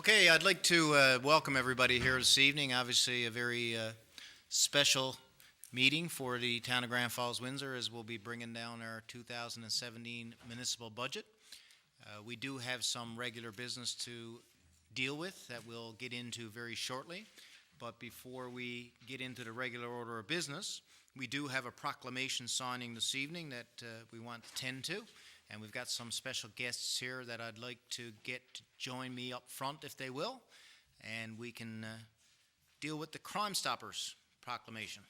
Okay, I'd like to welcome everybody here this evening. Obviously, a very special meeting for the town of Grand Falls-Windsor, as we'll be bringing down our 2017 municipal budget. We do have some regular business to deal with that we'll get into very shortly. But before we get into the regular order of business, we do have a proclamation signing this evening that we want to tend to. And we've got some special guests here that I'd like to get to join me up front, if they will. And we can deal with the Crime Stoppers proclamation.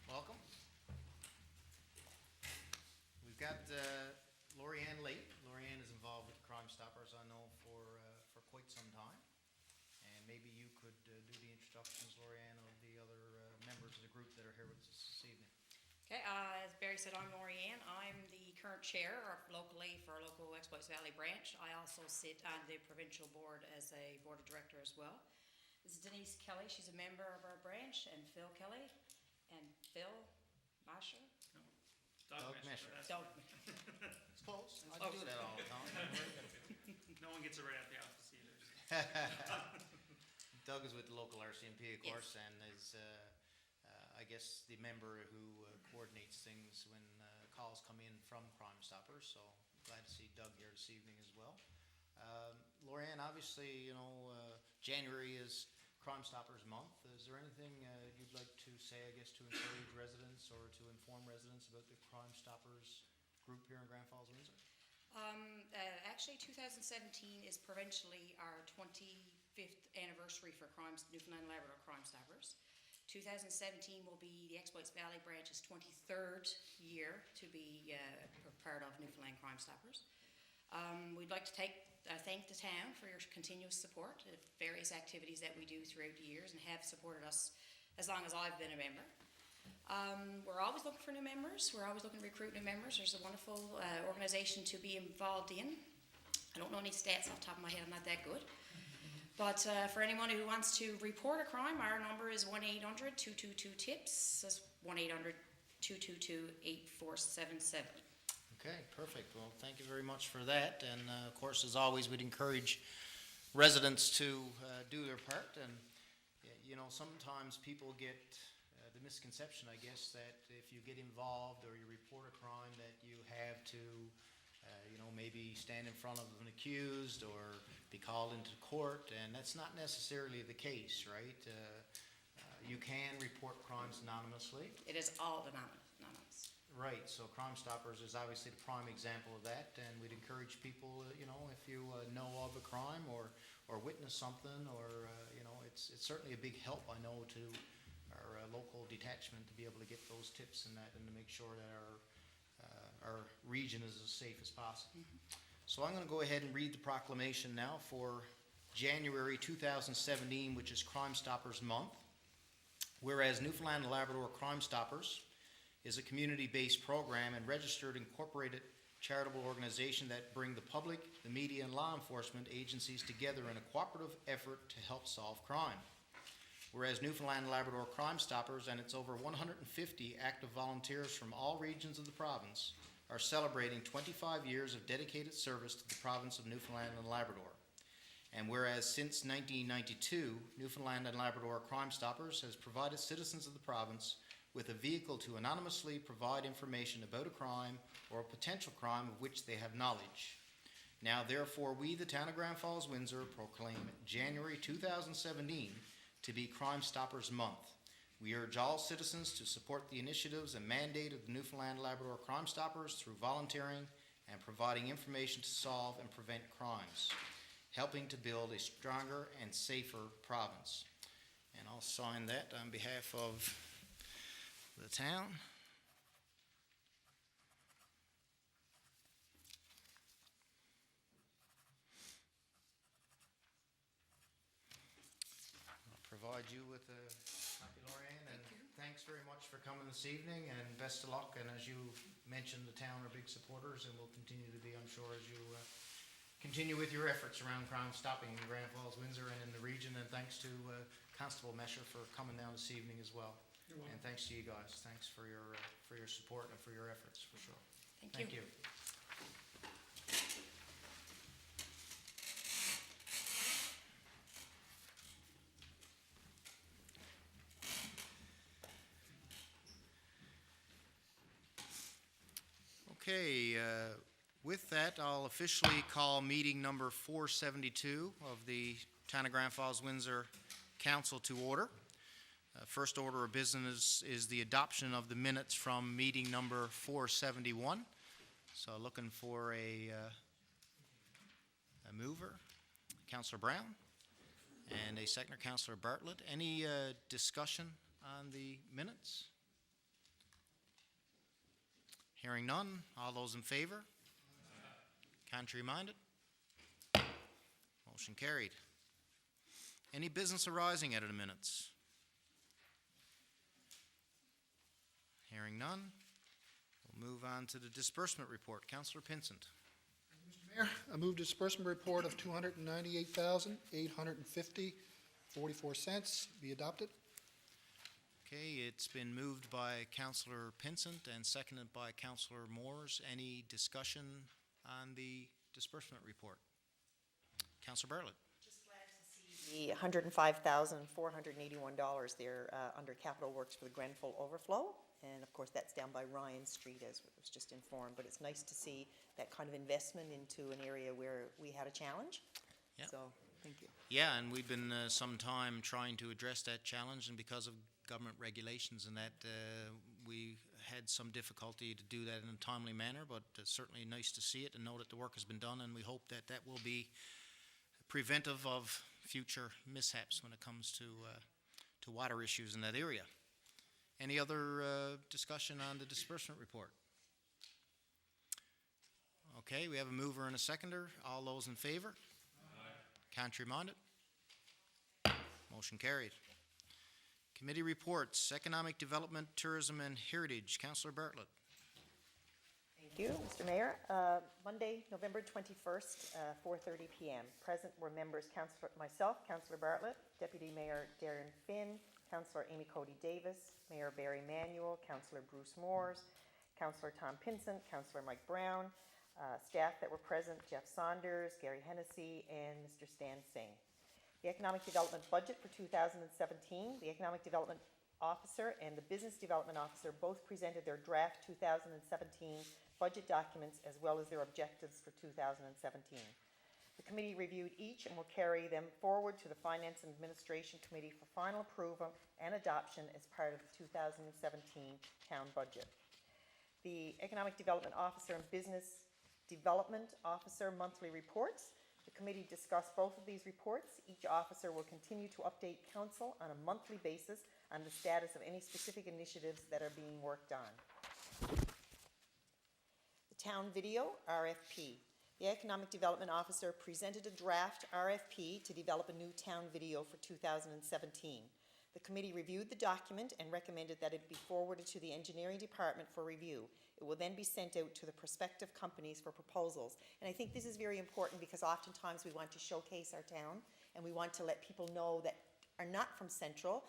Welcome. We've got Lori-Ann Late. Lori-Ann is involved with the Crime Stoppers, I know, for quite some time. And maybe you could do the introductions, Lori-Ann, of the other members of the group that are here with us this evening. Okay, as Barry said, I'm Lori-Ann. I'm the current chair locally for our local Exploits Valley branch. I also sit on the provincial board as a board of director as well. This is Denise Kelly. She's a member of our branch, and Phil Kelly, and Phil Masher. Doug Mesher. Doug. It's close. I do that all the time. No one gets it right at the office either. Doug is with the local RCMP, of course, and is, I guess, the member who coordinates things when calls come in from Crime Stoppers. So glad to see Doug here this evening as well. Lori-Ann, obviously, you know, January is Crime Stoppers Month. Is there anything you'd like to say, I guess, to encourage residents or to inform residents about the Crime Stoppers group here in Grand Falls-Windsor? Actually, 2017 is provincially our 25th anniversary for Newfoundland and Labrador Crime Stoppers. 2017 will be the Exploits Valley branch's 23rd year to be part of Newfoundland Crime Stoppers. We'd like to thank the town for your continuous support of various activities that we do throughout the years and have supported us as long as I've been a member. We're always looking for new members. We're always looking to recruit new members. There's a wonderful organization to be involved in. I don't know any stats off the top of my head. I'm not that good. But for anyone who wants to report a crime, our number is 1-800-222-TIPS. That's 1-800-222-8477. Okay, perfect. Well, thank you very much for that. And, of course, as always, we'd encourage residents to do their part. And, you know, sometimes people get the misconception, I guess, that if you get involved or you report a crime that you have to, you know, maybe stand in front of an accused or be called into court. And that's not necessarily the case, right? You can report crimes anonymously. It is all anonymous. Right, so Crime Stoppers is obviously the prime example of that, and we'd encourage people, you know, if you know of a crime or witness something, or, you know, it's certainly a big help, I know, to our local detachment to be able to get those tips and that, and to make sure that our region is as safe as possible. Mm-hmm. So I'm going to go ahead and read the proclamation now for January 2017, which is Crime Stoppers Month. Whereas Newfoundland and Labrador Crime Stoppers is a community-based program and registered incorporated charitable organization that bring the public, the media, and law enforcement agencies together in a cooperative effort to help solve crime. Whereas Newfoundland and Labrador Crime Stoppers and its over 150 active volunteers from all regions of the province are celebrating 25 years of dedicated service to the province of Newfoundland and Labrador. And whereas since 1992, Newfoundland and Labrador Crime Stoppers has provided citizens of the province with a vehicle to anonymously provide information about a crime or a potential crime of which they have knowledge. Now, therefore, we, the town of Grand Falls-Windsor, proclaim January 2017 to be Crime Stoppers Month. We urge all citizens to support the initiatives and mandate of the Newfoundland and Labrador Crime Stoppers through volunteering and providing information to solve and prevent crimes, helping to build a stronger and safer province. And I'll sign that on behalf of the town. I'll provide you with a copy, Lori-Ann, and thanks very much for coming this evening, and best of luck. And as you mentioned, the town are big supporters and will continue to be, I'm sure, as you continue with your efforts around crime stopping in Grand Falls, Windsor, and in the region. And thanks to Constable Mesher for coming down this evening as well. You're welcome. And thanks to you guys. Thanks for your support and for your efforts, for sure. Thank you. Okay, with that, I'll officially call meeting number 472 of the Town of Grand Falls, Windsor Council to order. First order of business is the adoption of the minutes from meeting number 471. So looking for a mover, Councillor Brown, and a seconder, Councillor Bartlett. Any discussion on the minutes? Hearing none, all those in favor? Contrary minded? Motion carried. Any business arising out of the minutes? Hearing none, we'll move on to the disbursement report. Councillor Pinsent. Mr. Mayor, I move disbursement report of $298,850.44 be adopted. Okay, it's been moved by Councillor Pinsent and seconded by Councillor Moores. Any discussion on the disbursement report? Councillor Bartlett. Just glad to see the $105,481 there under capital works for the Grenfell overflow. And of course, that's down by Ryan Street, as was just informed. But it's nice to see that kind of investment into an area where we had a challenge. Yeah. So, thank you. Yeah, and we've been some time trying to address that challenge, and because of government regulations and that, we had some difficulty to do that in a timely manner, but it's certainly nice to see it and know that the work has been done, and we hope that that will be preventive of future mishaps when it comes to water issues in that area. Any other discussion on the disbursement report? Okay, we have a mover and a seconder. All those in favor? Aye. Contrary minded? Motion carried. Committee reports, Economic Development, Tourism and Heritage. Councillor Bartlett. Thank you, Mr. Mayor. Monday, November 21st, 4:30 p.m. Present were members, myself, Councillor Bartlett, Deputy Mayor Darren Finn, Councillor Amy Cody Davis, Mayor Barry Manuel, Councillor Bruce Moores, Councillor Tom Pinsent, Councillor Mike Brown, staff that were present, Jeff Saunders, Gary Hennessy, and Mr. Stan Singh. The Economic Development Budget for 2017, the Economic Development Officer and the Business Development Officer both presented their draft 2017 budget documents as well as their objectives for 2017. The committee reviewed each and will carry them forward to the Finance and Administration Committee for final approval and adoption as part of the 2017 town budget. The Economic Development Officer and Business Development Officer monthly reports. The committee discussed both of these reports. Each officer will continue to update council on a monthly basis on the status of any specific initiatives that are being worked on. The Town Video RFP. The Economic Development Officer presented a draft RFP to develop a new town video for 2017. The committee reviewed the document and recommended that it be forwarded to the engineering department for review. It will then be sent out to the prospective companies for proposals. And I think this is very important because oftentimes we want to showcase our town and we want to let people know that are not from Central,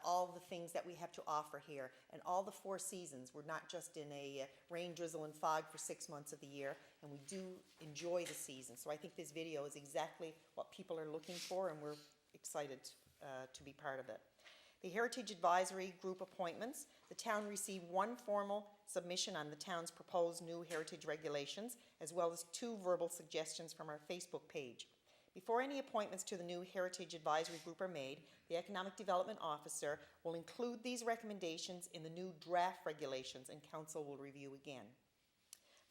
all the things that we have to offer here and all the 4 seasons. We're not just in a rain, drizzle, and fog for 6 months of the year, and we do enjoy the season. So I think this video is exactly what people are looking for, and we're excited to be part of it. The Heritage Advisory Group appointments. The town received 1 formal submission on the town's proposed new heritage regulations, as well as 2 verbal suggestions from our Facebook page. Before any appointments to the new Heritage Advisory Group are made, the Economic Development Officer will include these recommendations in the new draft regulations, and council will review again.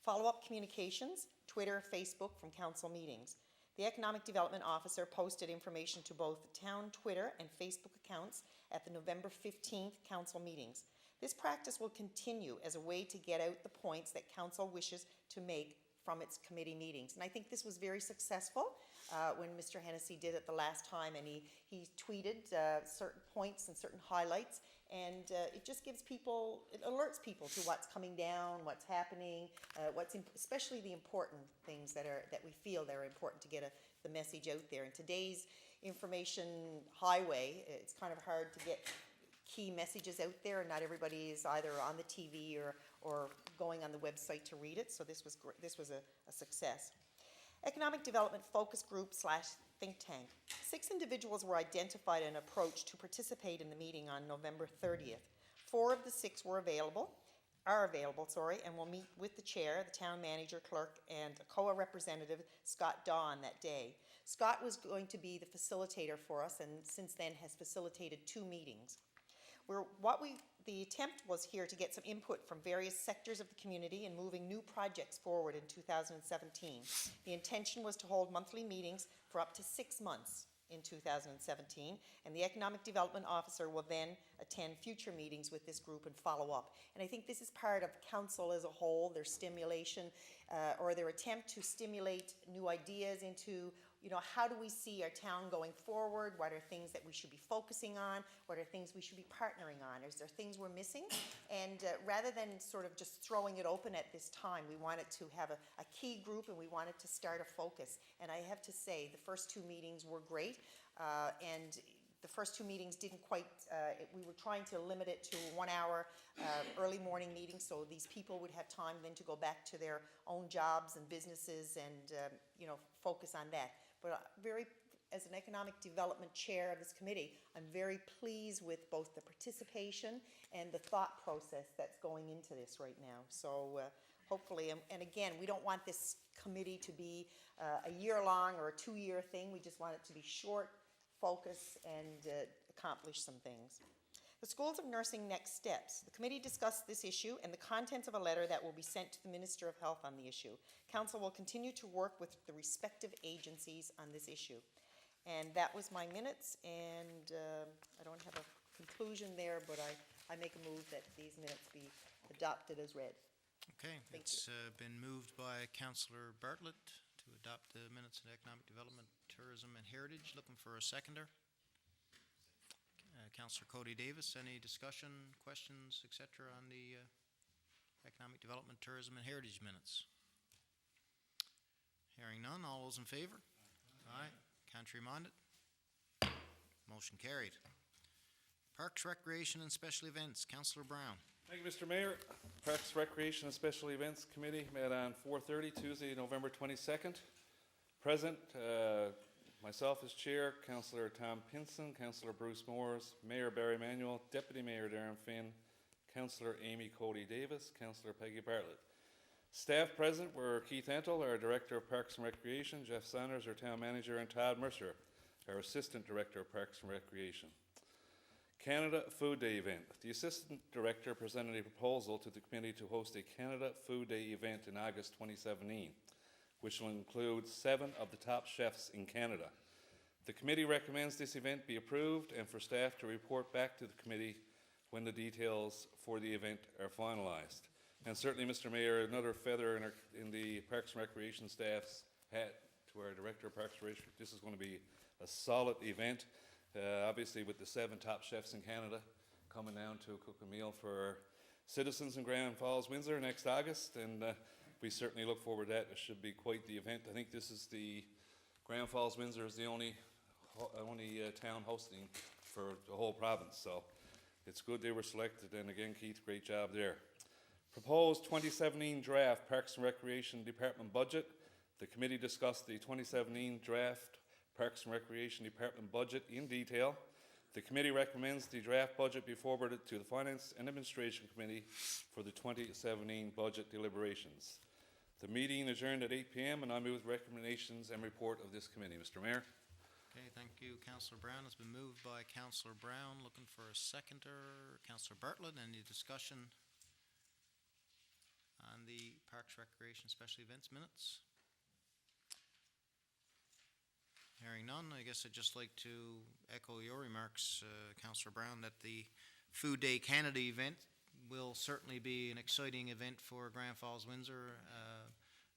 Follow-up communications, Twitter, Facebook from council meetings. The Economic Development Officer posted information to both the town Twitter and Facebook accounts at the November 15th council meetings. This practice will continue as a way to get out the points that council wishes to make from its committee meetings. And I think this was very successful. when Mr. Hennessy did it the last time, and he tweeted certain points and certain highlights, and it just gives people, it alerts people to what's coming down, what's happening, especially the important things that we feel that are important to get the message out there. In today's information highway, it's kind of hard to get key messages out there, and not everybody is either on the TV or going on the website to read it, so this was a success. Economic Development Focus Group / Think Tank. 6 individuals were identified and approached to participate in the meeting on November 30th. 4 of the 6 are available, and will meet with the chair, the town manager, clerk, and a COA representative, Scott Daw, on that day. Scott was going to be the facilitator for us, and since then has facilitated 2 meetings. The attempt was here to get some input from various sectors of the community in moving new projects forward in 2017. The intention was to hold monthly meetings for up to 6 months in 2017, and the Economic Development Officer will then attend future meetings with this group and follow up. And I think this is part of council as a whole, their stimulation, or their attempt to stimulate new ideas into, how do we see our town going forward? What are things that we should be focusing on? What are things we should be partnering on? Is there things we're missing? And rather than sort of just throwing it open at this time, we wanted to have a key group, and we wanted to start a focus. And I have to say, the first 2 meetings were great, and the first 2 meetings didn't quite, we were trying to limit it to 1 hour early morning meeting, so these people would have time then to go back to their own jobs and businesses and, focus on that. But as an economic development chair of this committee, I'm very pleased with both the participation and the thought process that's going into this right now. So hopefully, and again, we don't want this committee to be a year-long or a 2-year thing. We just want it to be short, focus, and accomplish some things. The Schools of Nursing Next Steps. The committee discussed this issue and the contents of a letter that will be sent to the Minister of Health on the issue. Council will continue to work with the respective agencies on this issue. And that was my minutes, and I don't have a conclusion there, but I make a move that these minutes be adopted as read. Okay, it's been moved by Councillor Bartlett to adopt the minutes of Economic Development, Tourism and Heritage. Looking for a seconder. Councillor Cody Davis, any discussion, questions, etc. on the Economic Development, Tourism and Heritage minutes? Hearing none, all those in favor? Aye. Contrary minded? Motion carried. Parks, Recreation and Special Events, Councillor Brown. Thank you, Mr. Mayor. Parks, Recreation and Special Events Committee met on 4:30 Tuesday, November 22nd. Present, myself as chair, Councillor Tom Pinson, Councillor Bruce Moores, Mayor Barry Manuel, Deputy Mayor Darren Finn, Councillor Amy Cody Davis, Councillor Peggy Bartlett. Staff present were Keith Entel, our Director of Parks and Recreation, Jeff Sanders, our Town Manager, and Todd Mercer, our Assistant Director of Parks and Recreation. Canada Food Day event. The Assistant Director presented a proposal to the committee to host a Canada Food Day event in August 2017, which will include 7 of the top chefs in Canada. The committee recommends this event be approved and for staff to report back to the committee when the details for the event are finalized. And certainly, Mr. Mayor, another feather in the Parks and Recreation staff's hat to our Director of Parks and Recreation. This is going to be a solid event. Obviously, with the 7 top chefs in Canada coming down to cook a meal for our citizens in Grand Falls-Windsor next August, and we certainly look forward to that. It should be quite the event. I think this is the Grand Falls-Windsor is the only town hosting for the whole province, so it's good they were selected. And again, Keith, great job there. Proposed 2017 draft Parks and Recreation Department budget. The committee discussed the 2017 draft Parks and Recreation Department budget in detail. The committee recommends the draft budget be forwarded to the Finance and Administration Committee for the 2017 budget deliberations. The meeting adjourned at 8 p.m. and I move with recommendations and report of this committee. Mr. Mayor. Okay, thank you, Councillor Brown. It's been moved by Councillor Brown. Looking for a seconder. Councillor Bartlett, any discussion on the Parks, Recreation, Special Events minutes? Hearing none, I guess I'd just like to echo your remarks, Councillor Brown, that the Food Day Canada event will certainly be an exciting event for Grand Falls-Windsor,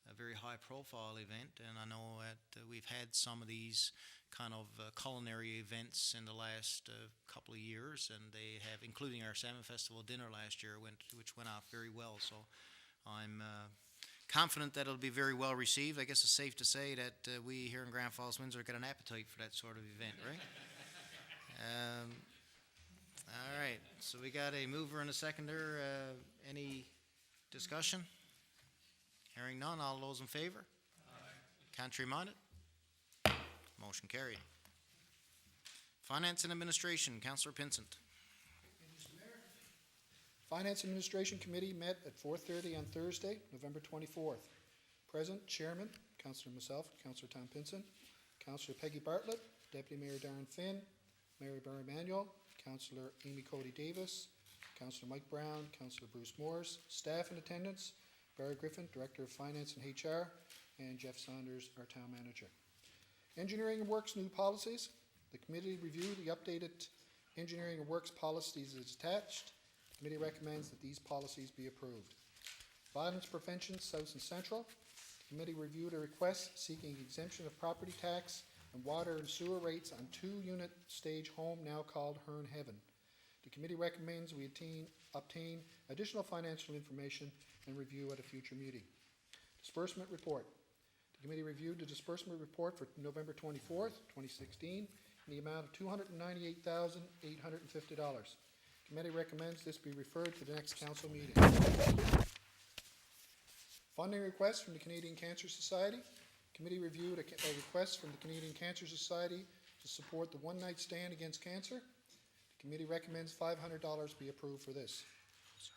a very high-profile event, and I know that we've had some of these kind of culinary events in the last couple of years, and they have, including our Salmon Festival dinner last year, which went off very well. So I'm confident that it'll be very well received. I guess it's safe to say that we here in Grand Falls-Windsor get an appetite for that sort of event, right? All right, so we got a mover and a seconder. Any discussion? Hearing none, all those in favor? Aye. Contrary-minded? Motion carried. Finance and Administration, Councilor Pinsent. Mr. Mayor, Finance Administration Committee met at 4:30 on Thursday, November 24th. Present, Chairman, Councilor myself, Councilor Tom Pinson, Councilor Peggy Bartlett, Deputy Mayor Darren Finn, Mayor Barry Manuel, Councilor Amy Cody Davis, Councilor Mike Brown, Councilor Bruce Morris, staff in attendance, Barry Griffin, Director of Finance and HR, and Jeff Saunders, our Town Manager. Engineering and Works new policies. The committee reviewed the updated Engineering and Works policies as attached. The committee recommends that these policies be approved. Violence Prevention, South and Central. The committee reviewed a request seeking exemption of property tax and water and sewer rates on 2-unit stage home now called Hearn Heaven. The committee recommends we obtain additional financial information and review at a future meeting. Disbursement report. The committee reviewed the disbursement report for November 24th, 2016, in the amount of $298,850. The committee recommends this be referred to the next council meeting. Funding request from the Canadian Cancer Society. Committee reviewed a request from the Canadian Cancer Society to support the one-night stand against cancer. The committee recommends $500 be approved for this.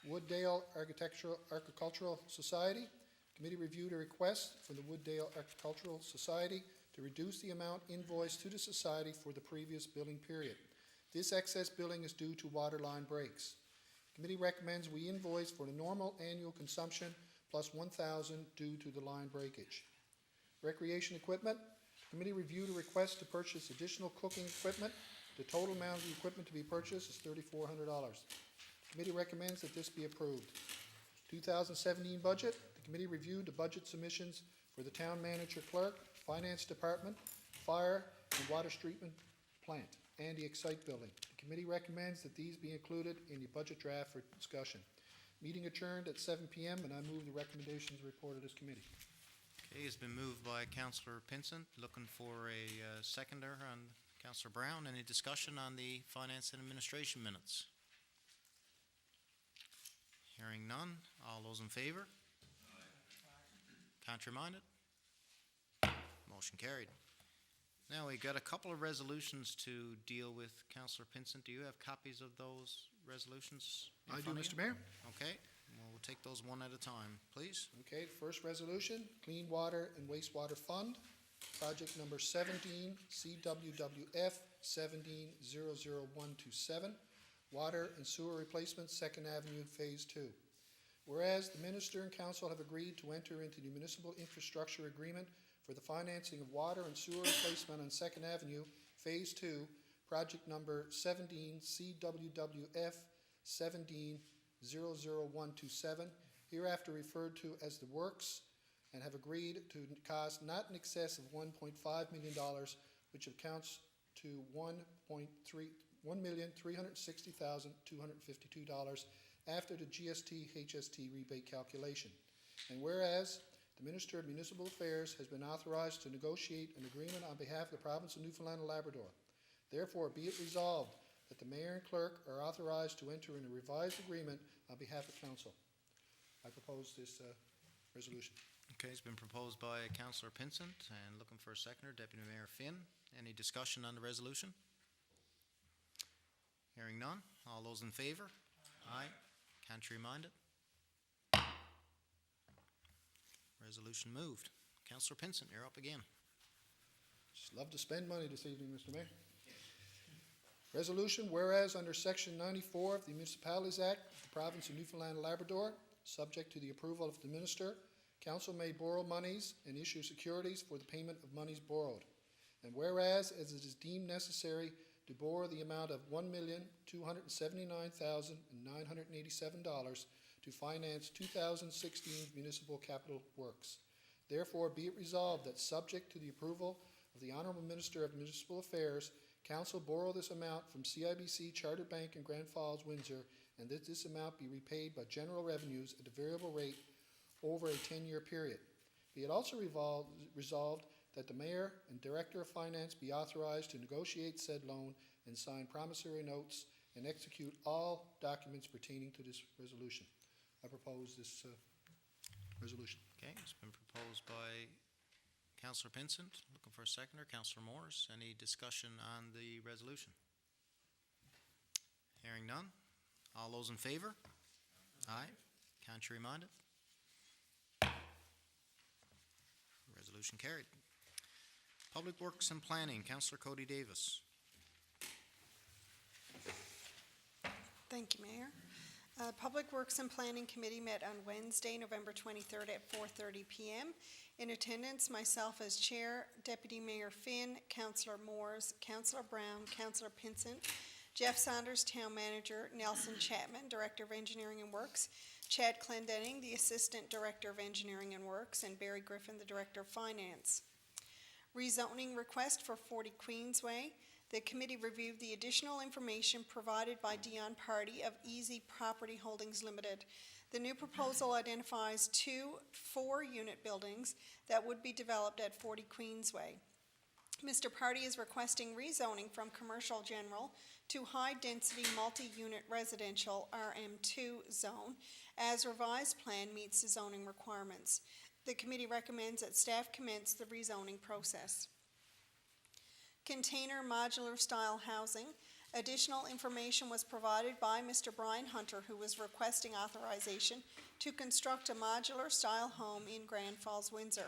Wooddale Agricultural Society. Committee reviewed a request from the Wooddale Agricultural Society to reduce the amount invoiced to the society for the previous billing period. This excess billing is due to water line breaks. The committee recommends we invoice for the normal annual consumption plus $1,000 due to the line breakage. Recreation equipment. The committee reviewed a request to purchase additional cooking equipment. The total amount of the equipment to be purchased is $3,400. The committee recommends that this be approved. 2017 budget. The committee reviewed the budget submissions for the town manager clerk, finance department, fire, and water treatment plant, and the Excite building. The committee recommends that these be included in the budget draft for discussion. Meeting adjourned at 7 p.m., and I move the recommendations reported as committee. Okay, it's been moved by Councilor Pinsent. Looking for a seconder on Councilor Brown. Any discussion on the Finance and Administration minutes? Hearing none. All those in favor? Contrary-minded? Motion carried. Now, we've got a couple of resolutions to deal with. Councilor Pinsent, do you have copies of those resolutions in I do, front of Mr. you? Mayor. Okay, we'll take those one at a time, please. Okay, first resolution, Clean Water and Wastewater Fund, project number 17, CWWF 1700127, Water and Sewer Replacement, 2nd Avenue, Phase 2. Whereas the Minister and Council have agreed to enter into the Municipal Infrastructure Agreement for the financing of water and sewer replacement on 2nd Avenue, Phase 2, project number 17, CWWF 1700127, hereafter referred to as the Works, and have agreed to cost not in excess of $1.5 million, which accounts to $1,360,252 after the GST-HST rebate calculation. And whereas the Minister of Municipal Affairs has been authorized to negotiate an agreement on behalf of the province of Newfoundland and Labrador, therefore be it resolved that the mayor and clerk are authorized to enter in a revised agreement on behalf of council. I propose this resolution. Okay, it's been proposed by Councilor Pinsent, and looking for a seconder, Deputy Mayor Finn. Any discussion on the resolution? Hearing none. All those in favor? Aye. Contrary-minded? Resolution moved. Councilor Pinsent, you're up again. Just love to spend money this evening, Mr. Mayor. Resolution, whereas under Section 94 of the Municipalities Act of the Province of Newfoundland and Labrador, subject to the approval of the Minister, Council may borrow monies and issue securities for the payment of monies borrowed. And whereas, as it is deemed necessary to borrow the amount of $1,279,987 to finance 2016 municipal capital works. Therefore, be it resolved that subject to the approval of the Honorable Minister of Municipal Affairs, Council borrow this amount from CIBC Charter Bank in Grand Falls, Windsor, and that this amount be repaid by general revenues at a variable rate over a 10-year period. Be it also resolved that the Mayor and Director of Finance be authorized to negotiate said loan and sign promissory notes and execute all documents pertaining to this resolution. I propose this resolution. Okay, it's been proposed by Councillor Pinsent. Looking for a seconder. Councillor Morris, any discussion on the resolution? Hearing none. All those in favor? Aye. Contrary minded? Resolution carried. Public Works and Planning, Councillor Cody Davis. Thank you, Mayor. Public Works and Planning Committee met on Wednesday, November 23rd at 4:30 p.m. In attendance, myself as Chair, Deputy Mayor Finn, Councillor Moores, Councillor Brown, Councillor Pinsent, Jeff Saunders, Town Manager, Nelson Chapman, Director of Engineering and Works, Chad Clendenning, the Assistant Director of Engineering and Works, and Barry Griffin, the Director of Finance. Rezoning request for 40 Queensway. The committee reviewed the additional information provided by Dion Party of Easy Property Holdings Limited. The new proposal identifies 2 4-unit buildings that would be developed at 40 Queensway. Mr. Party is requesting rezoning from commercial general to high-density multi-unit residential RM2 zone, as revised plan meets the zoning requirements. The committee recommends that staff commence the rezoning process. Container modular style housing. Additional information was provided by Mr. Brian Hunter, who was requesting authorization to construct a modular style home in Grand Falls-Windsor.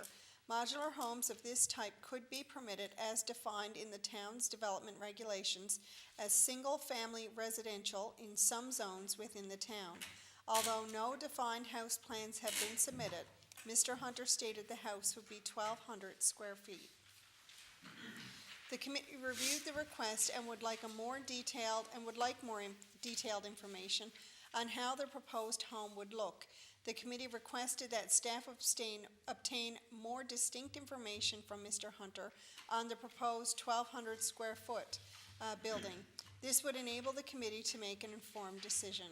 Modular homes of this type could be permitted as defined in the town's development regulations as single-family residential in some zones within the town. Although no defined house plans have been submitted, Mr. Hunter stated the house would be 1,200 square feet. The committee reviewed the request and would like more detailed information on how the proposed home would look. The committee requested that staff obtain more distinct information from Mr. Hunter on the proposed 1,200 square foot building. This would enable the committee to make an informed decision.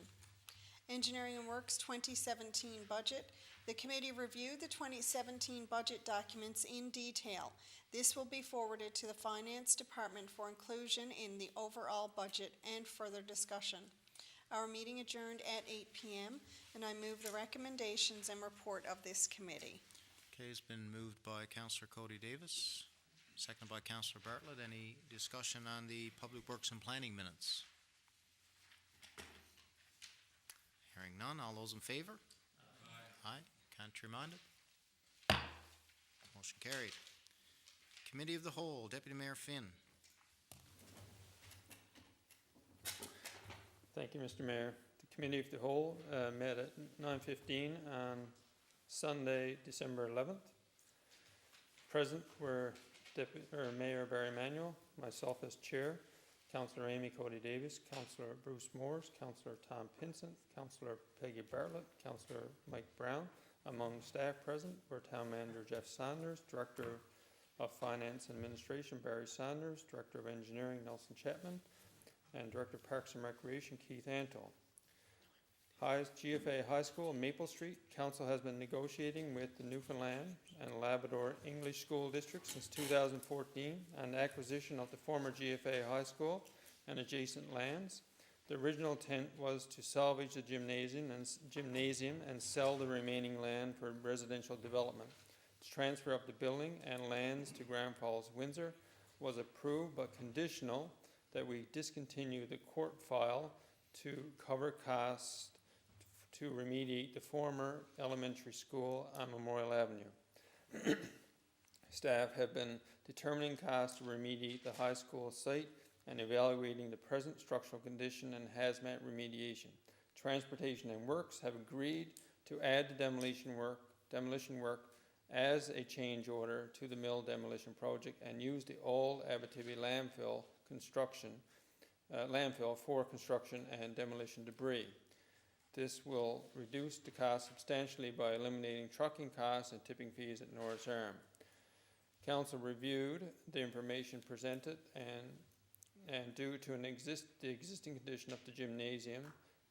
Engineering and Works 2017 budget. The committee reviewed the 2017 budget documents in detail. This will be forwarded to the Finance Department for inclusion in the overall budget and further discussion. Our meeting adjourned at 8 p.m. and I move the recommendations and report of this committee. Okay, it's been moved by Councillor Cody Davis, seconded by Councillor Bartlett. Any discussion on the Public Works and Planning minutes? Hearing none. All those in favor? Aye. Contrary minded? Motion carried. Committee of the Whole, Deputy Mayor Finn. Thank you, Mr. Mayor. The Committee of the Whole met at 9:15 on Sunday, December 11th. Present were Mayor Barry Manuel, myself as Chair, Councillor Amy Cody Davis, Councillor Bruce Moores, Councillor Tom Pinsent, Councillor Peggy Bartlett, Councillor Mike Brown. Among staff present were Town Manager Jeff Saunders, Director of Finance and Administration Barry Saunders, Director of Engineering Nelson Chapman, and Director of Parks and Recreation Keith Antle. GFA High School, Maple Street. Council has been negotiating with the Newfoundland and Labrador English School District since 2014 on the acquisition of the former GFA High School and adjacent lands. The original intent was to salvage the gymnasium and sell the remaining land for residential development. The transfer of the building and lands to Grand Falls-Windsor was approved but conditional that we discontinue the court file to cover costs to remediate the former elementary school on Memorial Avenue. Staff have been determining costs to remediate the high school site and evaluating the present structural condition and hazmat remediation. Transportation and Works have agreed to add the demolition work as a change order to the mill demolition project and use the old Abitibi landfill for construction and demolition debris. This will reduce the cost substantially by eliminating trucking costs and tipping fees at Norris Arm. Council reviewed the information presented and due to the existing condition of the gymnasium,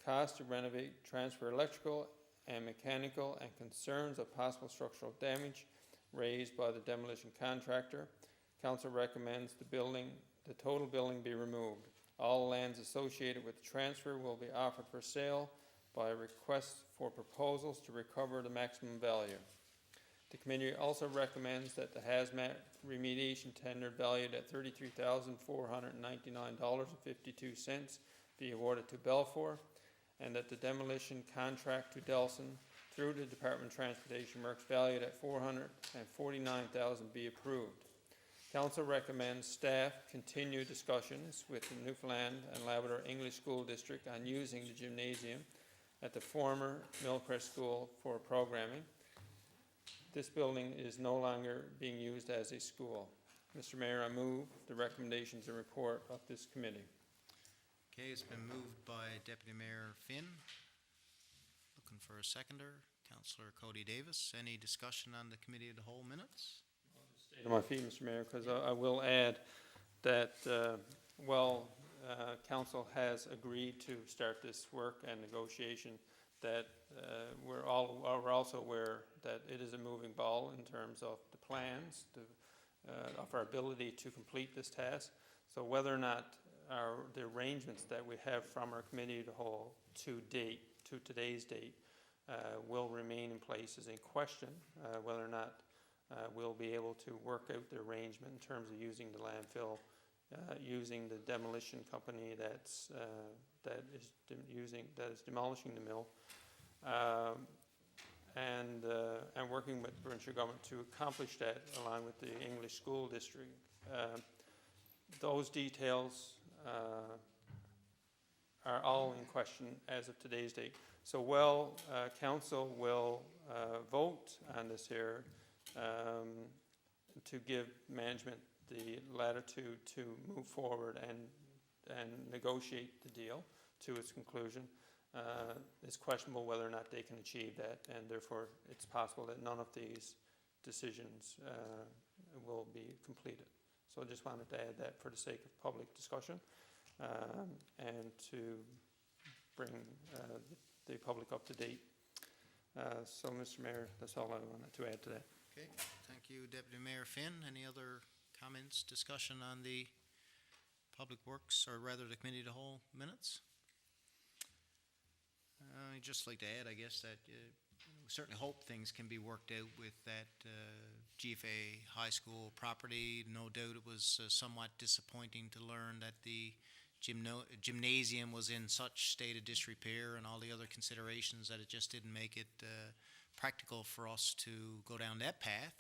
costs to renovate, transfer electrical and mechanical, and concerns of possible structural damage raised by the demolition contractor, Council recommends the total building be removed. All lands associated with the transfer will be offered for sale by requests for proposals to recover the maximum value. The committee also recommends that the hazmat remediation tender valued at $33,499.52 be awarded to Belfour, and that the demolition contract to Delson through the Department of Transportation Works valued at $449,000 be approved. Council recommends staff continue discussions with the Newfoundland and Labrador English School District on using the gymnasium at the former Millcrest School for programming. This building is no longer being used as a school. Mr. Mayor, I move the recommendations and report of this committee. Okay, it's been moved by Deputy Mayor Finn. Looking for a seconder. Councillor Cody Davis. Any discussion on the Committee of the Whole minutes? To my feet, Mr. Mayor, because I will add that Council has agreed to start this work and negotiation, that we're also aware that it is a moving ball in terms of the plans of our ability to complete this task. So whether or not the arrangements that we have from our Committee of the Whole to today's date will remain in place is in question. Whether or not we'll be able to work out the arrangement in terms of using the landfill, using the demolition company that is demolishing the mill, and working with the provincial government to accomplish that, along with the English School District. Those details are all in question as of today's date. So Council will vote on this here to give management the latitude to move forward and negotiate the deal to its conclusion. It's questionable whether or not they can achieve that, and therefore it's possible that none of these decisions will be completed. So I just wanted to add that for the sake of public discussion and to bring the public up to date. So, Mr. Mayor, that's all I wanted to add to that. Okay, thank you, Deputy Mayor Finn. Any other comments, discussion on the Public Works, or rather the Committee of the Whole minutes? I'd just like to add, I guess, that we certainly hope things can be worked out with that GFA High School property. No doubt it was somewhat disappointing to learn that the gymnasium was in such state of disrepair and all the other considerations that it just didn't make it practical for us to go down that path.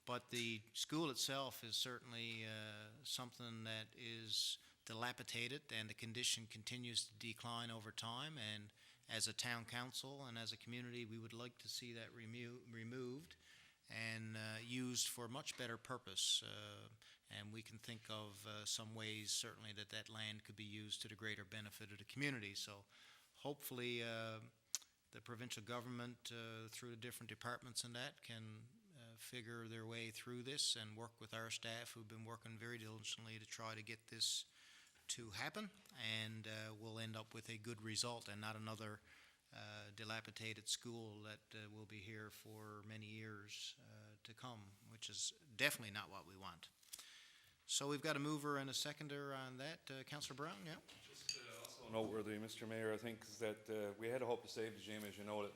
But the school itself is certainly something that is dilapidated, and the condition continues to decline over time. And as a town council and as a community, we would like to see that removed and used for much better purpose. And we can think of some ways, certainly, that land could be used to the greater benefit of the community. So hopefully the provincial government, through the different departments and that, can figure their way through this and work with our staff, who've been working very diligently to try to get this to happen, and we'll end up with a good result and not another dilapidated school that will be here for many years to come, which is definitely not what we want. So we've got a mover and a seconder on that. Councillor Brown, yeah? Just also noteworthy, Mr. Mayor, I think, is that we had a hope to save the gym, as you noted,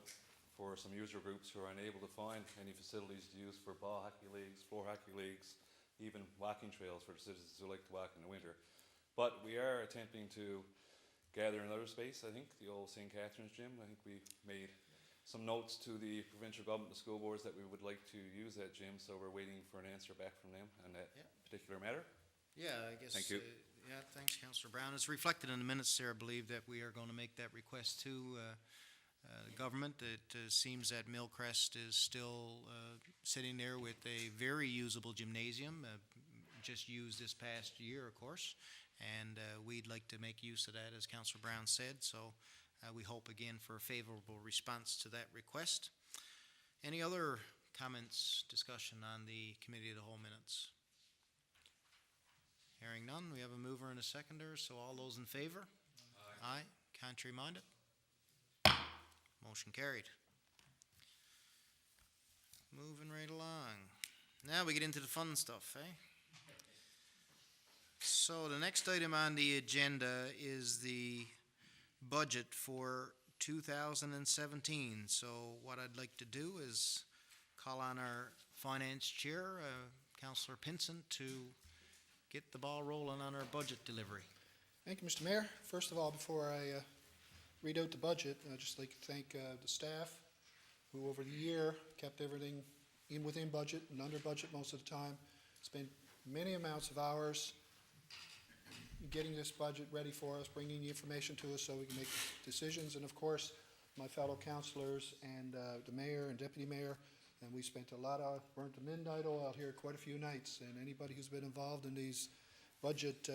for some user groups who are unable to find any facilities to use for ball hockey leagues, floor hockey leagues, even walking trails for the citizens who like to walk in the winter. But we are attempting to gather another space, I think, the old St. Catherine's gym. I think we made some notes to the provincial government, the school boards, that we would like to use that gym, so we're waiting for an answer back from them on that particular matter. Yeah, I guess. Thank you. Yeah, thanks, Councillor Brown. It's reflected in the minutes there, I believe, that we are going to make that request to the government. It seems that Millcrest is still sitting there with a very usable gymnasium, just used this past year, of course, and we'd like to make use of that, as Councillor Brown said. So We hope again for a favorable response to that request. Any other comments, discussion on the Committee of the Whole minutes? Hearing none, we have a mover and a seconder, so all those in favor? Aye. Contrary minded? Motion carried. Moving right along. Now we get into the fun stuff, eh? So the next item on the agenda is the budget for 2017. So what I'd like to do is call on our finance chair, Councillor Pinson, to get the ball rolling on our budget delivery. Thank you, Mr. Mayor. First of all, before I read out the budget, I'd just like to thank the staff who over the year kept everything within budget and under budget most of the time. Spent many amounts of hours getting this budget ready for us, bringing the information to us so we can make decisions. And of course, my fellow councillors and the mayor and deputy mayor, and we spent a lot of, burnt the midnight oil here quite a few nights. And anybody who's been involved in these budget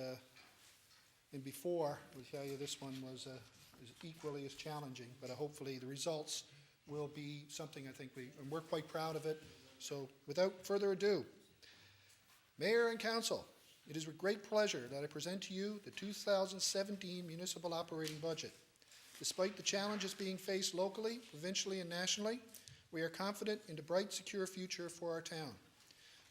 and before will tell you this one was is equally as challenging, but hopefully the results will be something I think and we're quite proud of it. So without further ado, Mayor and Council, it is with great pleasure that I present to you the 2017 municipal operating budget. Despite the challenges being faced locally, provincially, and nationally, we are confident in the bright, secure future for our town.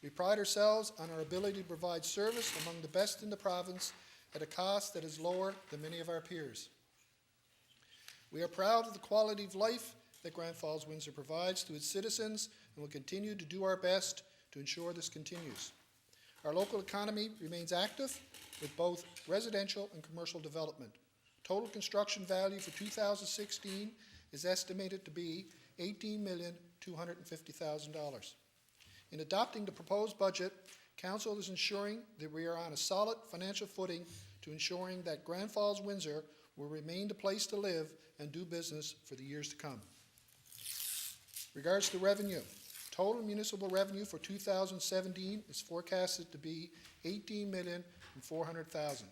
We pride ourselves on our ability to provide service among the best in the province at a cost that is lower than many of our peers. We are proud of the quality of life that Grand Falls-Windsor provides to its citizens and will continue to do our best to ensure this continues. Our local economy remains active with both residential and commercial development. Total construction value for 2016 is estimated to be $18,250,000. In adopting the proposed budget, Council is ensuring that we are on a solid financial footing to ensuring that Grand Falls-Windsor will remain the place to live and do business for the years to come. Regards to revenue, total municipal revenue for 2017 is forecasted to be $18,400,000.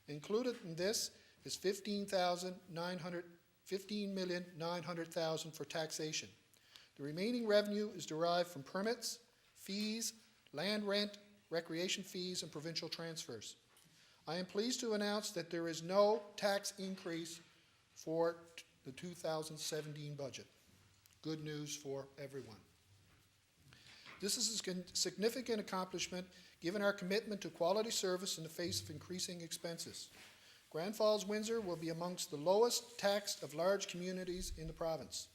Included in this is $15,900,000 for taxation. The remaining revenue is derived from permits, fees, land rent, recreation fees, and provincial transfers. I am pleased to announce that there is no tax increase for the 2017 budget. Good news for everyone. This is a significant accomplishment given our commitment to quality service in the face of increasing expenses. Grand Falls-Windsor will be amongst the lowest taxed of large communities in the province.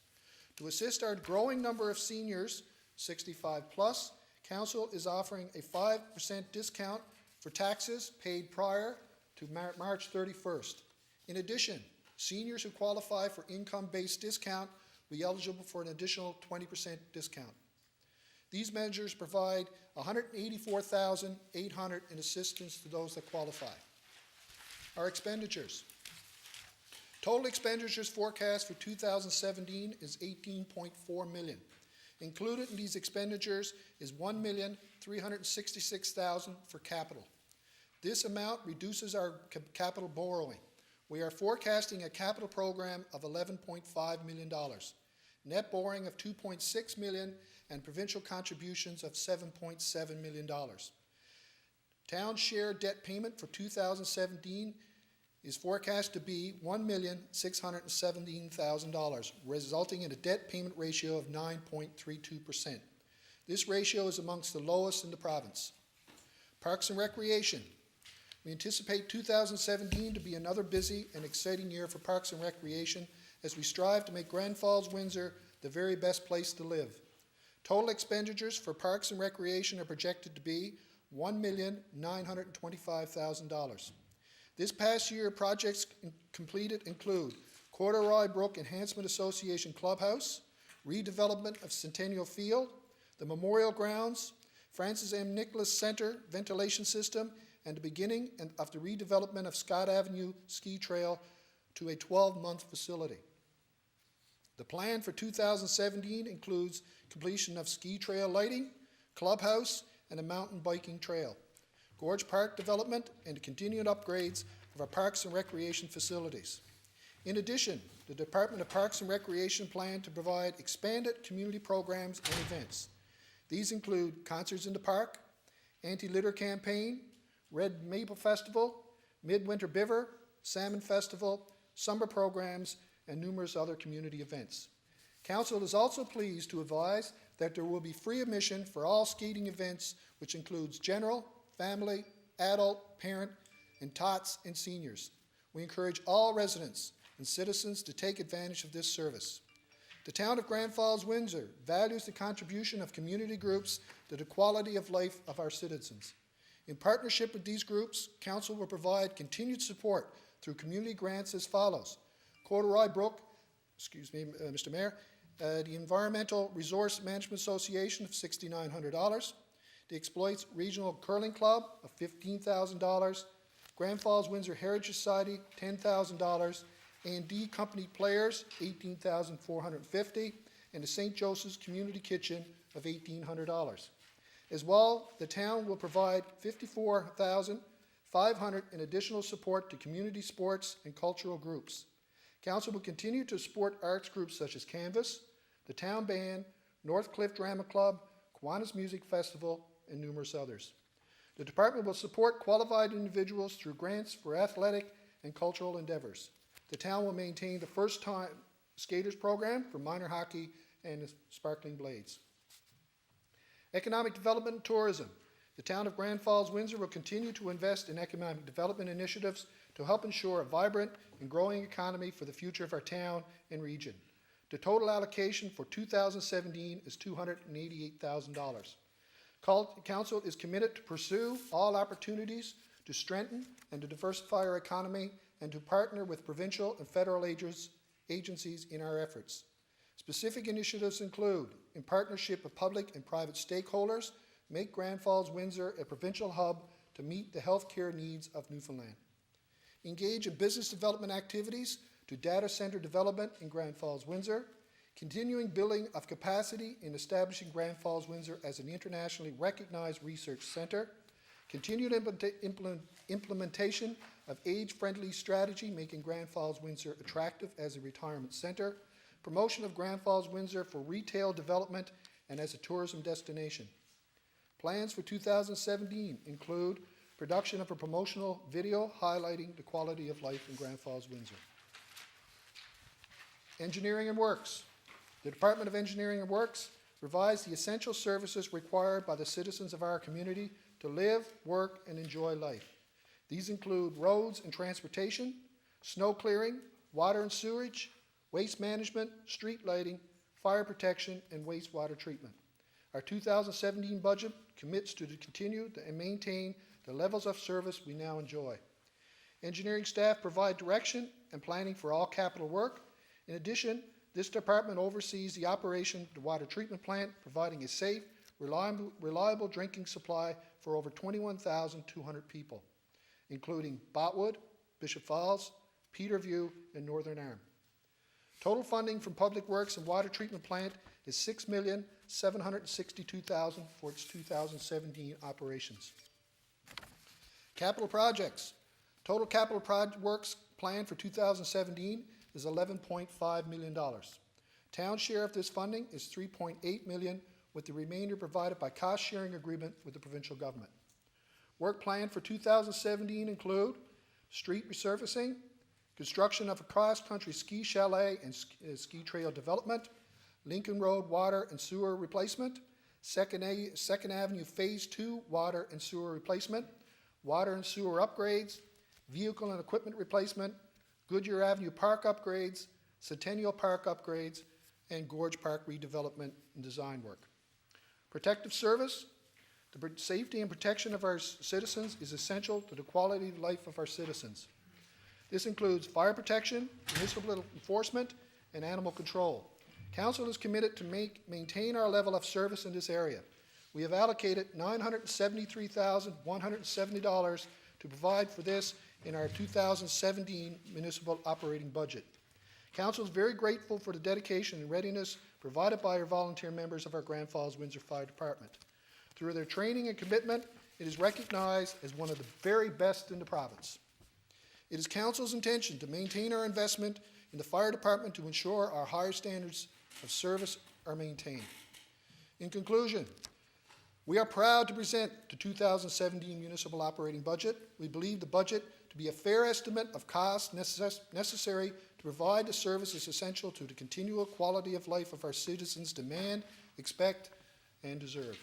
To assist our growing number of seniors, 65 plus, Council is offering a 5% discount for taxes paid prior to March 31st. In addition, seniors who qualify for income-based discount will be eligible for an additional 20% discount. These measures provide $184,800 in assistance to those that qualify. Our expenditures. Total expenditures forecast for 2017 is $18.4 million. Included in these expenditures is $1,366,000 for capital. This amount reduces our capital borrowing. We are forecasting a capital program of $11.5 million, net borrowing of $2.6 million, and provincial contributions of $7.7 million. Town share debt payment for 2017 is forecast to be $1,617,000, resulting in a debt payment ratio of 9.32%. This ratio is amongst the lowest in the province. Parks and Recreation. We anticipate 2017 to be another busy and exciting year for Parks and Recreation as we strive to make Grand Falls-Windsor the very best place to live. Total expenditures for Parks and Recreation are projected to be $1,925,000. This past year, projects completed include Corduroy Brook Enhancement Association Clubhouse, redevelopment of Centennial Field, the Memorial Grounds, Francis M. Nicholas Center ventilation system, and the beginning of the redevelopment of Scott Avenue Ski Trail to a 12-month facility. The plan for 2017 includes completion of ski trail lighting, clubhouse, and a mountain biking trail, Gorge Park development, and continued upgrades of our parks and recreation facilities. In addition, the Department of Parks and Recreation plan to provide expanded community programs and events. These include Concerts in the Park, Anti-Litter Campaign, Red Maple Festival, Midwinter Biver, Salmon Festival, summer programs, and numerous other community events. Council is also pleased to advise that there will be free admission for all skating events, which includes general, family, adult, parent, and tots and seniors. We encourage all residents and citizens to take advantage of this service. The town of Grand Falls-Windsor values the contribution of community groups to the quality of life of our citizens. In partnership with these groups, Council will provide continued support through community grants as follows. Corduroy Brook, Mr. Mayor, the Environmental Resource Management Association of $6,900, the Exploits Regional Curling Club of $15,000, Grand Falls-Windsor Heritage Society, $10,000, A&D Company Players, $18,450, and the St. Joseph's Community Kitchen of $1,800. As well, the town will provide $54,500 in additional support to community sports and cultural groups. Council will continue to support arts groups such as Canvas, the Town Band, North Cliff Drama Club, Kiwanis Music Festival, and numerous others. The department will support qualified individuals through grants for athletic and cultural endeavors. The town will maintain the first-time skaters program for minor hockey and the Sparkling Blades. Economic development and tourism. The town of Grand Falls-Windsor will continue to invest in economic development initiatives to help ensure a vibrant and growing economy for the future of our town and region. The total allocation for 2017 is $288,000. Council is committed to pursue all opportunities to strengthen and to diversify our economy and to partner with provincial and federal agencies in our efforts. Specific initiatives include, in partnership with public and private stakeholders, make Grand Falls-Windsor a provincial hub to meet the healthcare needs of Newfoundland. Engage in business development activities to data center development in Grand Falls-Windsor, continuing building of capacity in establishing Grand Falls-Windsor as an internationally recognized research center, continued implementation of age-friendly strategy making Grand Falls-Windsor attractive as a retirement center, promotion of Grand Falls-Windsor for retail development and as a tourism destination. Plans for 2017 include production of a promotional video highlighting the quality of life in Grand Falls-Windsor. Engineering and Works. The Department of Engineering and Works provides the essential services required by the citizens of our community to live, work, and enjoy life. These include roads and transportation, snow clearing, water and sewage, waste management, street lighting, fire protection, and wastewater treatment. Our 2017 budget commits to continue and maintain the levels of service we now enjoy. Engineering staff provide direction and planning for all capital work. In addition, this department oversees the operation of the water treatment plant, providing a safe, reliable drinking supply for over 21,200 people, including Botwood, Bishop Falls, Peterview, and Northern Arm. Total funding from Public Works and Water Treatment Plant is $6,762,000 for its 2017 operations. Capital projects. Total capital works plan for 2017 is $11.5 million. Town share of this funding is $3.8 million, with the remainder provided by cost-sharing agreement with the provincial government. Work plan for 2017 include street resurfacing, construction of a cross-country ski chalet and ski trail development, Lincoln Road water and sewer replacement, Second Avenue Phase 2 water and sewer replacement, water and sewer upgrades, vehicle and equipment replacement, Goodyear Avenue Park upgrades, Centennial Park upgrades, and Gorge Park redevelopment and design work. Protective service. The safety and protection of our citizens is essential to the quality of life of our citizens. This includes fire protection, municipal enforcement, and animal control. Council is committed to maintain our level of service in this area. We have allocated $973,170 to provide for this in our 2017 municipal operating budget. Council is very grateful for the dedication and readiness provided by our volunteer members of our Grand Falls-Windsor Fire Department. Through their training and commitment, it is recognized as one of the very best in the province. It is Council's intention to maintain our investment in the fire department to ensure our higher standards of service are maintained. In conclusion, we are proud to present the 2017 municipal operating budget. We believe the budget to be a fair estimate of costs necessary to provide the services essential to the continual quality of life of our citizens demand, expect, and deserve.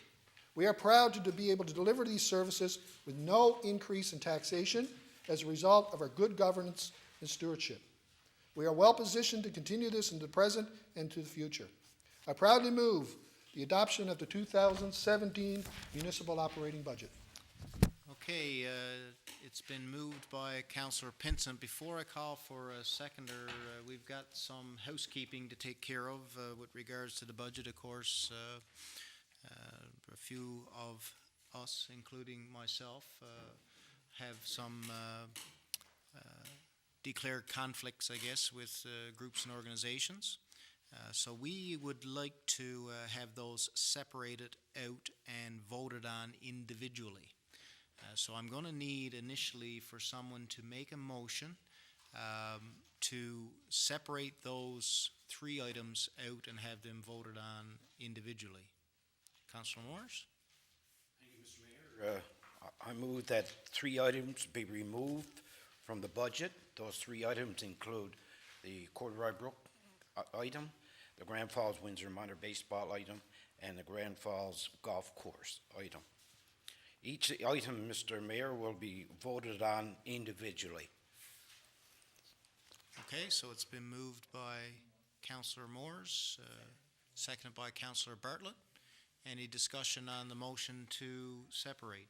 We are proud to be able to deliver these services with no increase in taxation as a result of our good governance and stewardship. We are well positioned to continue this into the present and to the future. I proudly move the adoption of the 2017 municipal operating budget. Okay, it's been moved by Councillor Pinson. Before I call for a seconder, we've got some housekeeping to take care of with regards to the budget. Of course, a few of us, including myself, have some declared conflicts, I guess, with groups and organizations. So we would like to have those separated out and voted on individually. So I'm going to need initially for someone to make a motion to separate those three items out and have them voted on individually. Councillor Morris? Thank you, Mr. Mayor. I move that three items be removed from the budget. Those three items include the Corduroy Brook item, the Grand Falls-Windsor minor baseball item, and the Grand Falls golf course item. Each item, Mr. Mayor, will be voted on individually. Okay, so it's been moved by Councillor Moores, seconded by Councillor Bartlett. Any discussion on the motion to separate?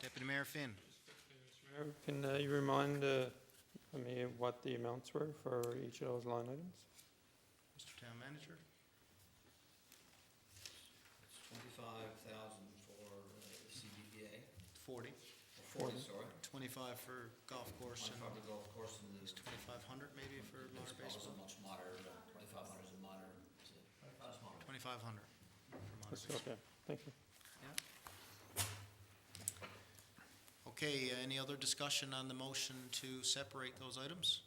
Deputy Mayor Finn. Can you remind me what the amounts were for each of those line items? Mr. Town Manager. It's 25,000 for CBVA. 40. 40, sorry. 25 for golf course. 25 for golf course and the. Is 2,500 maybe for minor baseball? Much moderate, 2,500 is a minor. 2,500 for minor baseball. Okay, thank you. Okay, any other discussion on the motion to separate those items?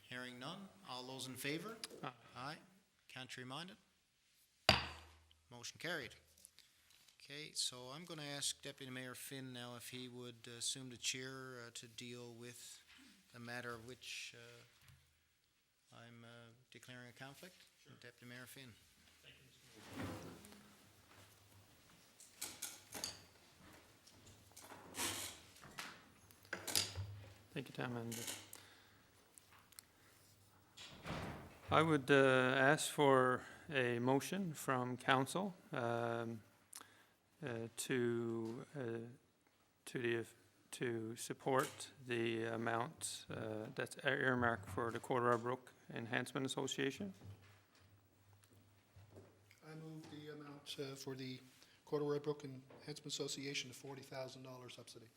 Hearing none. All those in favor? Aye. Aye. Contrary minded? Motion carried. Okay, so I'm going to ask Deputy Mayor Finn now if he would assume the chair to deal with a matter of which I'm declaring a conflict. Sure. Deputy Mayor Finn. Thank you, Mr. Mayor. Thank you, Town Manager. I would ask for a motion from council to support the amount that's earmarked for the Corduroy Brook Enhancement Association. I move the amount for the Corduroy Brook Enhancement Association to $40,000 subsidy.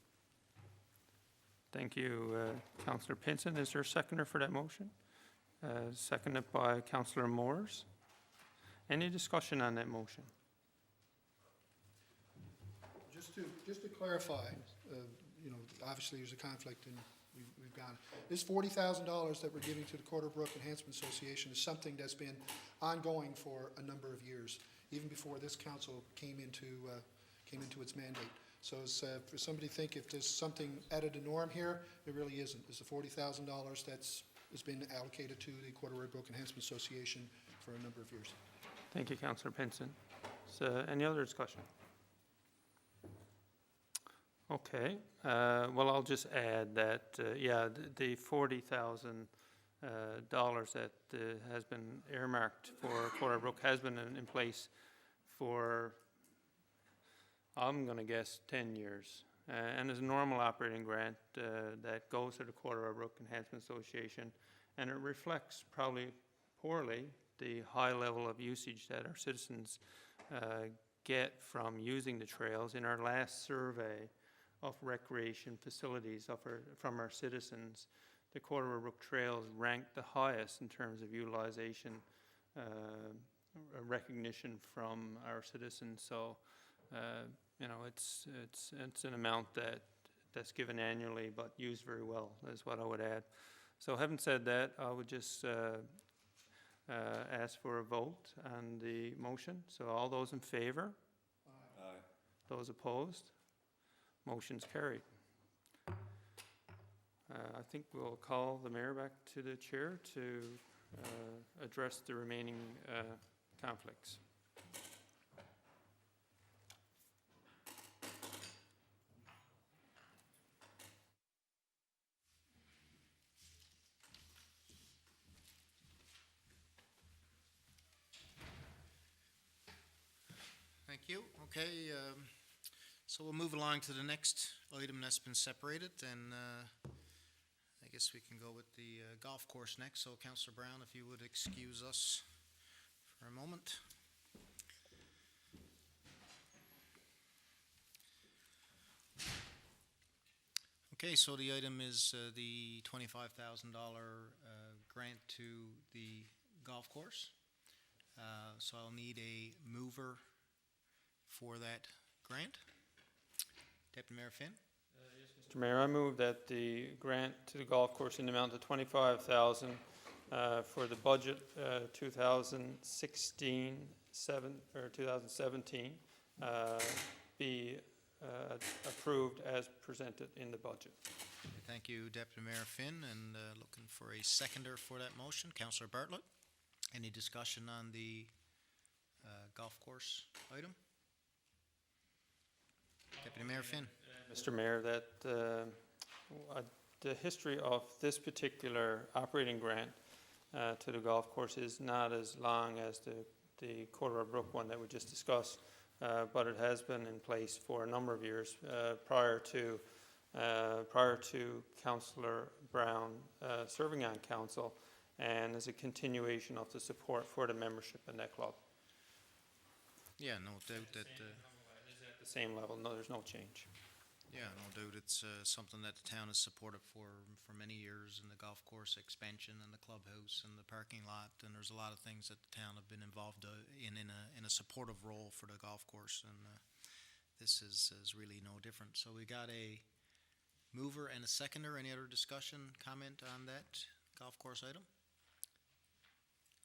Thank you, Councillor Pinson. Is there a seconder for that motion? Seconded by Councillor Moores. Any discussion on that motion? Just to clarify, obviously there's a conflict and we've gone. This $40,000 that we're giving to the Corduroy Brook Enhancement Association is something that's been ongoing for a number of years, even before this council came into its mandate. So for somebody to think if there's something out of the norm here, it really isn't. It's the $40,000 that's been allocated to the Corduroy Brook Enhancement Association for a number of years. Thank you, Councillor Pinson. So, any other discussion? Okay. Well, I'll just add that, the $40,000 that has been earmarked for Corduroy Brook has been in place for, I'm going to guess, 10 years. And there's a normal operating grant that goes to the Corduroy Brook Enhancement Association, and it reflects probably poorly the high level of usage that our citizens get from using the trails. In our last survey of recreation facilities from our citizens, the Corduroy Brook trails ranked the highest in terms of utilization recognition from our citizens. So, it's an amount that's given annually but used very well, is what I would add. So having said that, I would just ask for a vote on the motion. So all those in favor? Aye. Those opposed? Motion's carried. I think we'll call the mayor back to the chair to address the remaining conflicts. Thank you. Okay, so we'll move along to the next item that's been separated, and I guess we can go with the golf course next. So Councillor Brown, if you would excuse us for a moment. Okay, so the item is the $25,000 grant to the golf course. So I'll need a mover for that grant. Deputy Mayor Finn? Mr. Mayor, I move that the grant to the golf course in the amount of $25,000 for the budget 2017 be approved as presented in the budget. Thank you, Deputy Mayor Finn, and looking for a seconder for that motion. Councillor Bartlett, any discussion on the golf course item? Deputy Mayor Finn. Mr. Mayor, that the history of this particular operating grant to the golf course is not as long as the Corduroy Brook one that we just discussed, but it has been in place for a number of years prior to Councillor Brown serving on council, and is a continuation of the support for the membership in that club. Yeah, no doubt that. The same level. No, there's no change. Yeah, no doubt it's something that the town has supported for many years, in the golf course expansion and the clubhouse and the parking lot, and there's a lot of things that the town have been involved in a supportive role for the golf course, and this is really no different. So we got a mover and a seconder. Any other discussion, comment on that golf course item?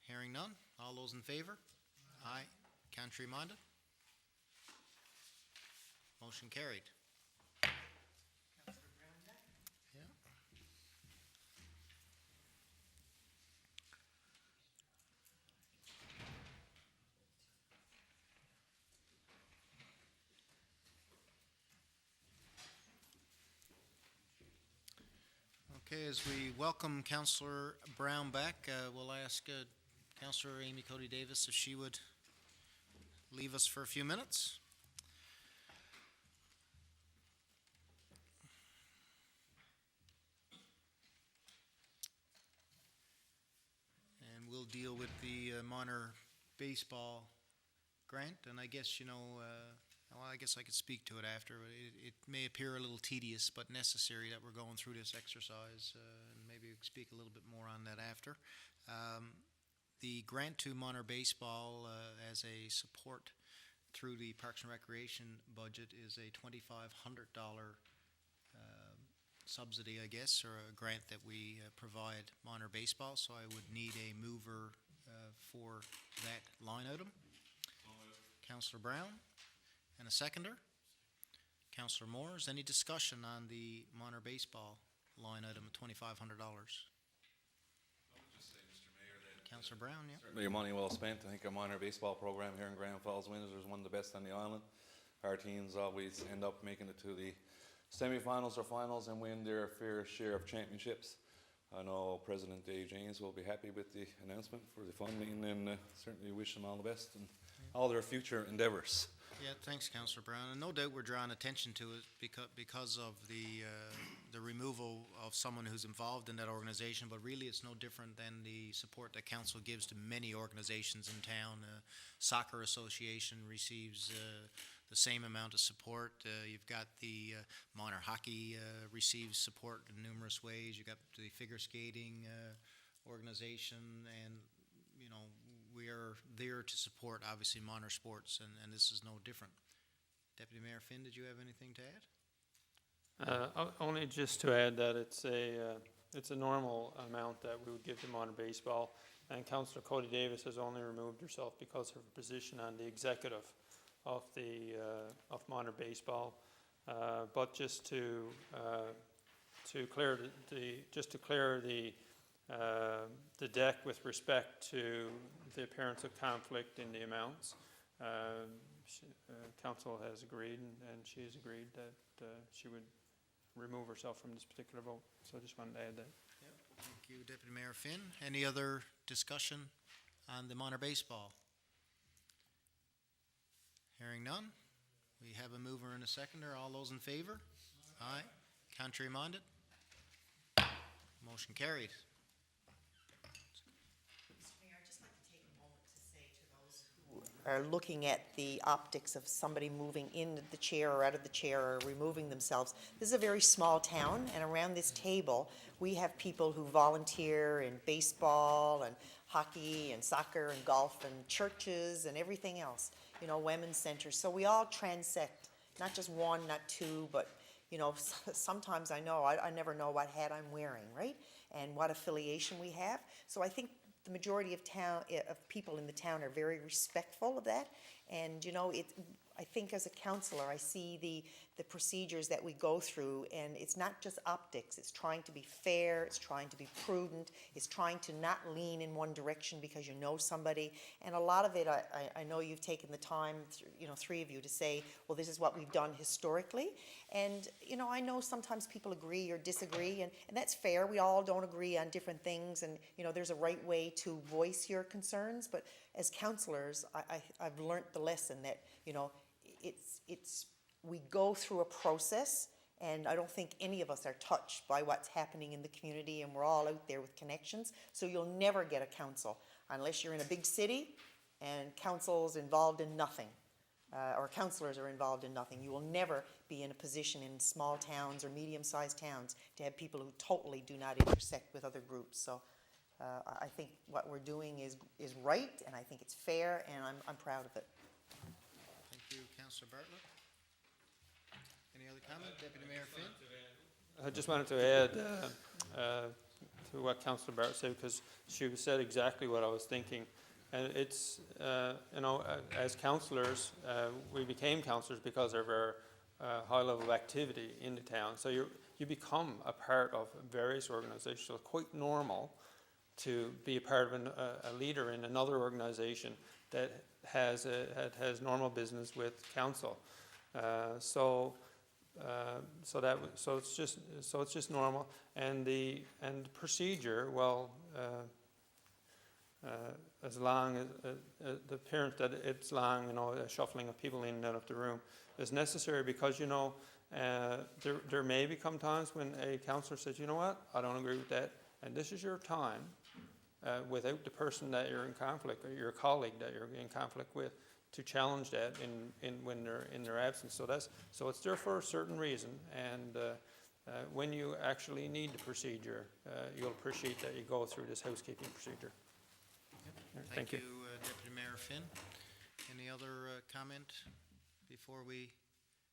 Hearing none. All those in favor? Aye. Contrary minded? Motion carried. Yeah. Okay, as we welcome Councillor Brown back, we'll ask Councillor Amy Cody Davis if she would leave us for a few minutes. We'll deal with the minor baseball grant, and I guess, well, I guess I could speak to it after. It may appear a little tedious, but necessary that we're going through this exercise, and maybe we'll speak a little bit more on that after. The grant to minor baseball as a support through the Parks and Recreation budget is a $2,500 subsidy, I guess, or a grant that we provide minor baseball, so I would need a mover for that line item. Councillor Brown, and a seconder. Councillor Moore, is any discussion on the minor baseball line item of $2,500? Councillor Brown, yeah. Certainly money well spent. I think our minor baseball program here in Grand Falls-Windsor is one of the best on the island. Our teams always end up making it to the semi-finals or finals and win their fair share of championships. I know President Dave James will be happy with the announcement for the funding, and certainly wish them all the best and all their future endeavours. Yeah, thanks, Councillor Brown. And no doubt we're drawing attention to it because of the removal of someone who's involved in that organization, but really it's no different than the support that council gives to many organizations in town. Soccer Association receives the same amount of support. You've got the minor hockey receives support in numerous ways. You've got the figure skating organization, and we are there to support, obviously, minor sports, and this is no different. Deputy Mayor Finn, did you have anything to add? Only just to add that it's it's a normal amount that we would give to Monter Baseball. And Councillor Cody Davis has only removed herself because of her position on the executive of Monter Baseball. But just to clear the deck with respect to the appearance of conflict in the amounts, Council has agreed, and she has agreed that she would remove herself from this particular vote. So I just wanted to add that. Thank you, Deputy Mayor Finn. Any other discussion on the Monter Baseball? Hearing none. We have a mover and a seconder. All those in favor? Aye. Contrary minded? Motion carried. Mr. Mayor, I'd just like to take a moment to say to those who are looking at the optics of somebody moving in the chair or out of the chair or removing themselves, this is a very small town, and around this table, we have people who volunteer in baseball and hockey and soccer and golf and churches and everything else, you know, women's centers. So we all transect, not just one, not two, but, you know, sometimes I never know what hat I'm wearing, right? And what affiliation we have. So I think the majority of people in the town are very respectful of that. And, you know, I think as a councillor, I see the procedures that we go through, and it's not just optics. It's trying to be fair, it's trying to be prudent, it's trying to not lean in one direction because you know somebody. And a lot of it, I know you've taken the time, you know, three of you, to say, well, this is what we've done historically. And, you know, I know sometimes people agree or disagree, and that's fair. We all don't agree on different things, and, you know, there's a right way to voice your concerns. But as councillors, I've learnt the lesson that, you know, we go through a process, and I don't think any of us are touched by what's happening in the community, and we're all out there with connections. So you'll never get a council unless you're in a big city and council's involved in nothing, or councillors are involved in nothing. You will never be in a position in small towns or medium-sized towns to have people who totally do not intersect with other groups. So I think what we're doing is right, and I think it's fair, and I'm proud of it. Thank you, Councillor Bartlett. Any other comment? Deputy Mayor Finn? I just wanted to add to what Councillor Barrett said, because she said exactly what I was thinking. And it's, you know, as councillors, we became councillors because of our high level of activity in the town. So you become a part of various organizations. So it's quite normal to be a part of a leader in another organization that has normal business with council. So it's just normal, and the procedure. Well, as long as the appearance that it's long, you know, shuffling of people in and out of the room is necessary, because, you know, there may become times when a councillor says, you know what, I don't agree with that, and this is your time, without the person that you're in conflict, or your colleague that you're in conflict with, to challenge that when they're in their absence. So it's there for a certain reason, and when you actually need the procedure, you'll appreciate that you go through this housekeeping procedure. Thank you, Deputy Mayor Finn. Any other comment before we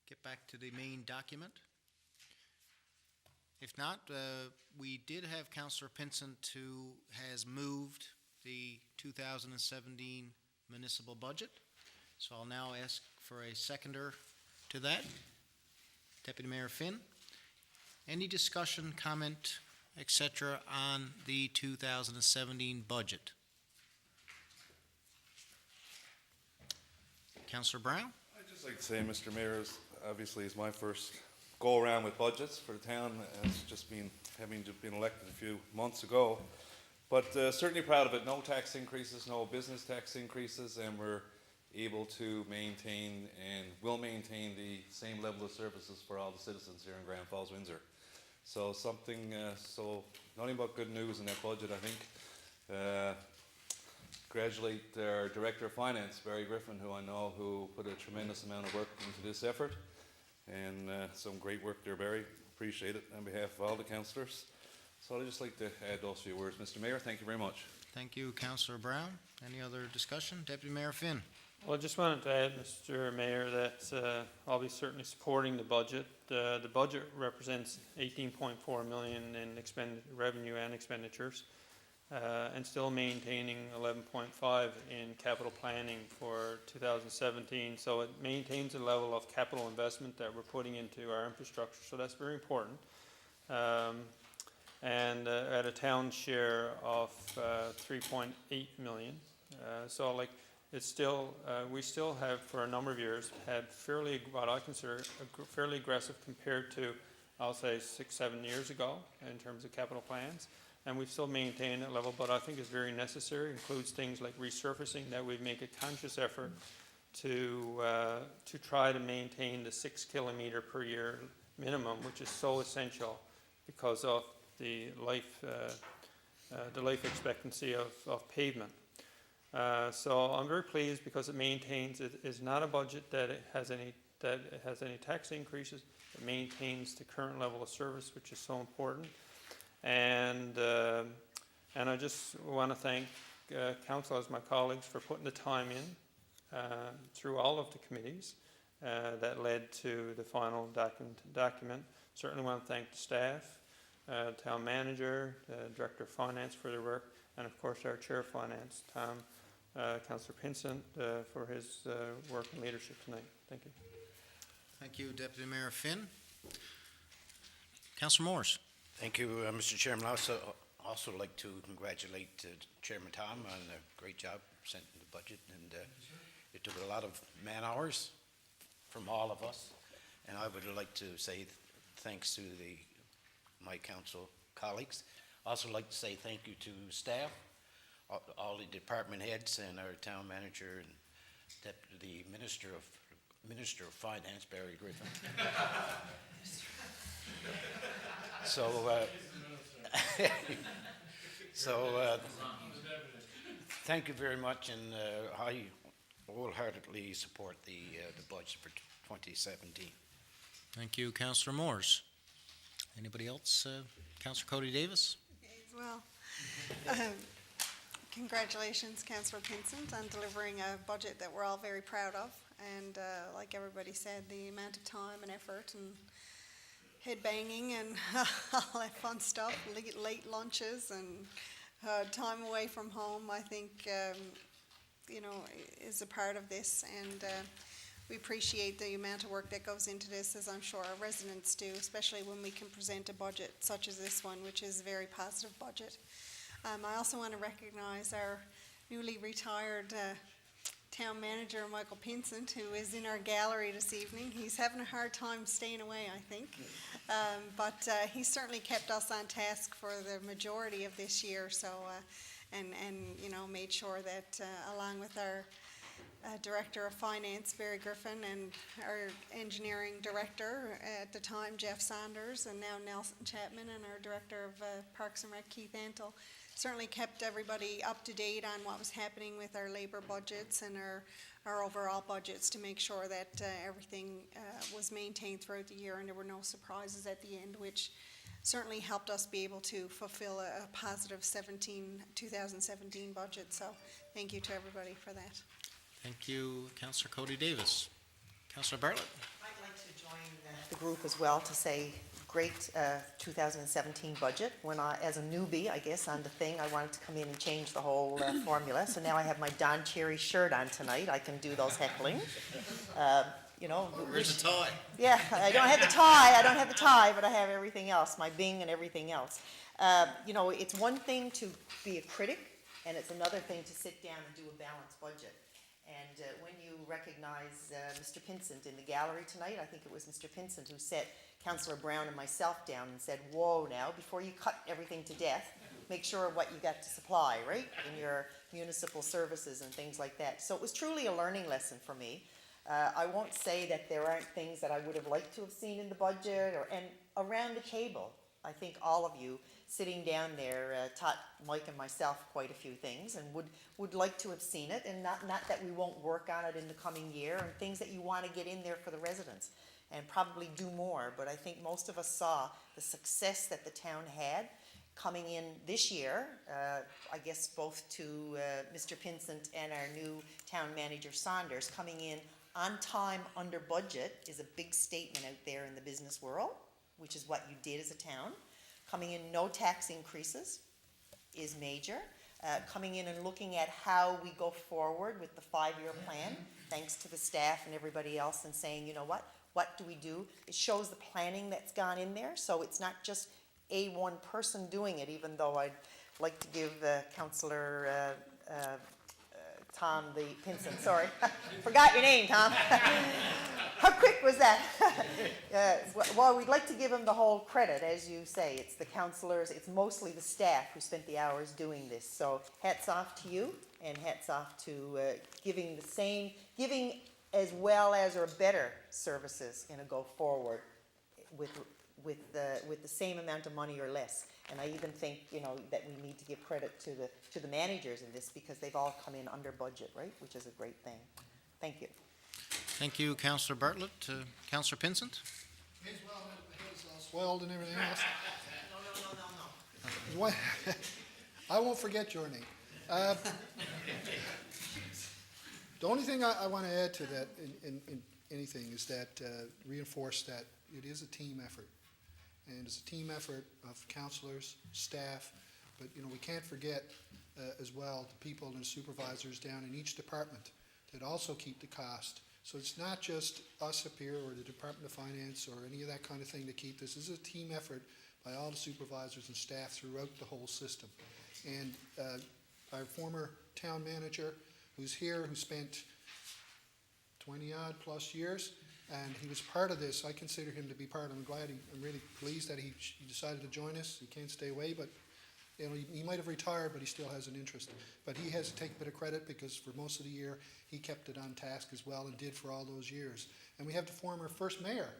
get back to the main document? If not, we did have Councillor Pinson who has moved the 2017 municipal budget. So I'll now ask for a seconder to that. Deputy Mayor Finn. Any discussion, comment, etc. on the 2017 budget? Councillor Brown? I'd just like to say, Mr. Mayor, obviously is my first go around with budgets for the town. It's just been having been elected a few months ago, but certainly proud of it. No tax increases, no business tax increases, and we're able to maintain and will maintain the same level of services for all the citizens here in Grand Falls-Windsor. So nothing but good news in that budget, I think. Congratulate our Director of Finance, Barry Griffin, who I know who put a tremendous amount of work into this effort, and some great work there, Barry. Appreciate it on behalf of all the councillors. So I'd just like to add those few words, Mr. Mayor. Thank you very much. Thank you, Councillor Brown. Any other discussion? Deputy Mayor Finn. Well, I just wanted to add, Mr. Mayor, that I'll be certainly supporting the budget. The budget represents 18.4 million in revenue and expenditures, and still maintaining 11.5 in capital planning for 2017. So it maintains a level of capital investment that we're putting into our infrastructure. So that's very important. And at a town share of 3.8 million. So like, it's still, we still have, for a number of years, had fairly, what I consider fairly aggressive compared to, I'll say, 6-7 years ago in terms of capital plans. And we've still maintained that level, but I think it's very necessary. It includes things like resurfacing, that we make a conscious effort to try to maintain the 6 kilometer per year minimum, which is so essential because of the life expectancy of pavement. So I'm very pleased because it maintains, it is not a budget that it has any tax increases. It maintains the current level of service, which is so important. And I just want to thank council, as my colleagues, for putting the time in through all of the committees that led to the final document. Certainly want to thank the staff, town manager, director of finance for their work, and of course our chair of finance, Tom. Councillor Pinsent for his work and leadership tonight. Thank you. Thank you, Deputy Mayor Finn. Councillor Morris. Thank you, Mr. Chairman. I also like to congratulate Chairman Tom on a great job presenting the budget, and it took a lot of man hours from all of us, and I would like to say thanks to my council colleagues. I also like to say thank you to staff, all the department heads, and our town manager and Deputy Minister of Finance, Barry Griffin. Thank you very much, and I wholeheartedly support the budget for 2017. Thank you, Councillor Morris. Anybody else? Councillor Cody Davis. Well, congratulations, Councillor Pinsent, on delivering a budget that we're all very proud of. And like everybody said, the amount of time and effort and head banging and all that fun stuff, late lunches and time away from home, I think, is a part of this. And we appreciate the amount of work that goes into this, as I'm sure our residents do, especially when we can present a budget such as this one, which is a very positive budget. I also want to recognize our newly retired town manager, Michael Pinsent, who is in our gallery this evening. He's having a hard time staying away, I think. But he certainly kept us on task for the majority of this year, so and made sure that along with our Director of Finance, Barry Griffin, and our engineering director at the time, Jeff Saunders, and now Nelson Chapman, and our Director of Parks and Rec, Keith Antle, certainly kept everybody up to date on what was happening with our labor budgets and our overall budgets to make sure that everything was maintained throughout the year and there were no surprises at the end, which certainly helped us be able to fulfill a positive 2017 budget. So thank you to everybody for that. Thank you, Councillor Cody Davis. Councillor Bartlett. I'd like to join the group as well to say great 2017 budget. When as a newbie, I guess, on the thing, I wanted to come in and change the whole formula. So now I have my Don Cherry shirt on tonight. I can do those heckling. Where's the tie? Yeah, I don't have the tie, but I have everything else, my Bing and everything else. It's one thing to be a critic, and it's another thing to sit down and do a balanced budget. And when you recognize Mr. Pinsent in the gallery tonight, I think it was Mr. Pinsent who set Councillor Brown and myself down and said, whoa now, before you cut everything to death, make sure what you got to supply, right, in your municipal services and things like that. So it was truly a learning lesson for me. I won't say that there aren't things that I would have liked to have seen in the budget, and around the table, I think all of you sitting down there taught Mike and myself quite a few things, and would like to have seen it, and not that we won't work on it in the coming year, and things that you want to get in there for the residents and probably do more. But I think most of us saw the success that the town had coming in this year, I guess both to Mr. Pinsent and our new town manager Saunders, coming in on time, under budget is a big statement out there in the business world, which is what you did as a town. Coming in no tax increases is major. Coming in and looking at how we go forward with the 5-year plan, thanks to the staff and everybody else, and saying, you know what do we do? It shows the planning that's gone in there, so it's not just one person doing it, even though I'd like to give Councillor Tom the Pinson, sorry. Forgot your name, Tom. How quick was that? Well, we'd like to give him the whole credit, as you say. It's the councillors, it's mostly the staff who spent the hours doing this. So hats off to you, and hats off to giving as well as or better services in a go forward with the same amount of money or less. And I even think, that we need to give credit to the managers in this, because they've all come in under budget, right? Which is a great thing. Thank you. Thank you, Councillor Bartlett. Councillor Pinsent? May as well, my head is all swelled and everything else. No. I won't forget your name. The only thing I want to add to that in anything is that reinforce that it is a team effort. And it's a team effort of councillors, staff, but we can't forget as well the people and supervisors down in each department that also keep the cost. So it's not just us up here or the Department of Finance or any of that kind of thing to keep this. This is a team effort by all the supervisors and staff throughout the whole system. And our former town manager who's here, who spent 20-odd plus years, and he was part of this. I consider him to be part. I'm really pleased that he decided to join us. He can't stay away, but he might have retired, but he still has an interest. But he has to take a bit of credit, because for most of the year, he kept it on task as well, and did for all those years. And we have the former first mayor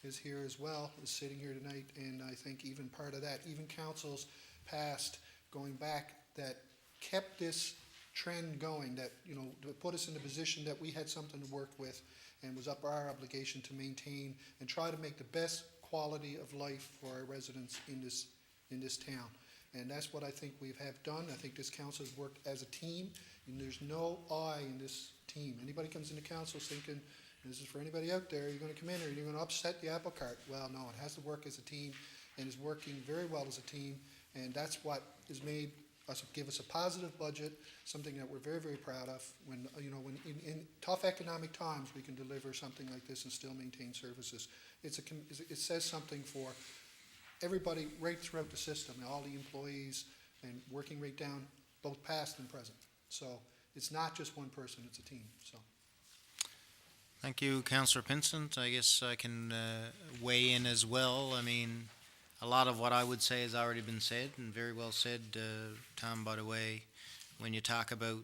is here as well, is sitting here tonight, and I think even part of that, even councils past, going back, that kept this trend going, that, to put us in the position that we had something to work with, and was up our obligation to maintain and try to make the best quality of life for our residents in this town. And that's what I think we have done. I think this council has worked as a team, and there's no I in this team. Anybody comes into council thinking, this is for anybody out there, you're going to come in here and you're going to upset the apple cart. Well, no, it has to work as a team, and is working very well as a team, and that's what has made us, give us a positive budget, something that we're very, very proud of. When in tough economic times, we can deliver something like this and still maintain services. It says something for everybody right throughout the system, all the employees, and working right down, both past and present. So it's not just one person, it's a team. So. Thank you, Councillor Pinsent. I guess I can weigh in as well. I mean, a lot of what I would say has already been said, and very well said, Tom, by the way. When you talk about,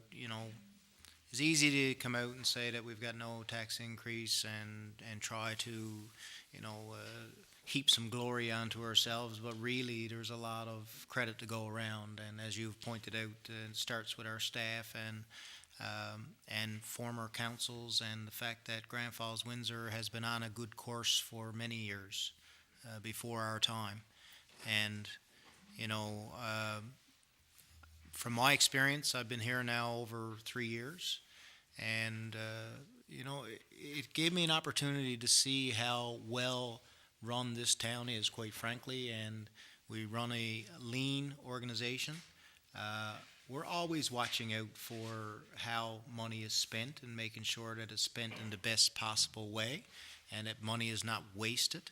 it's easy to come out and say that we've got no tax increase and try to, heap some glory onto ourselves, but really there's a lot of credit to go around. And as you've pointed out, it starts with our staff and former councils, and the fact that Grand Falls-Windsor has been on a good course for many years before our time. And, from my experience, I've been here now over 3 years, and, it gave me an opportunity to see how well run this town is, quite frankly, and we run a lean organization. We're always watching out for how money is spent and making sure that it's spent in the best possible way and that money is not wasted.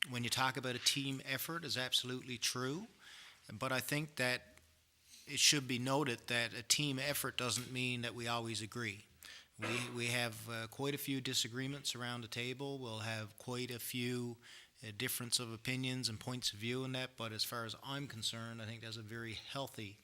When you talk about a team effort, is absolutely true, but I think that it should be noted that a team effort doesn't mean that we always agree. We have quite a few disagreements around the table. We'll have quite a few difference of opinions and points of view in that, but as far as I'm concerned, I think that's a very healthy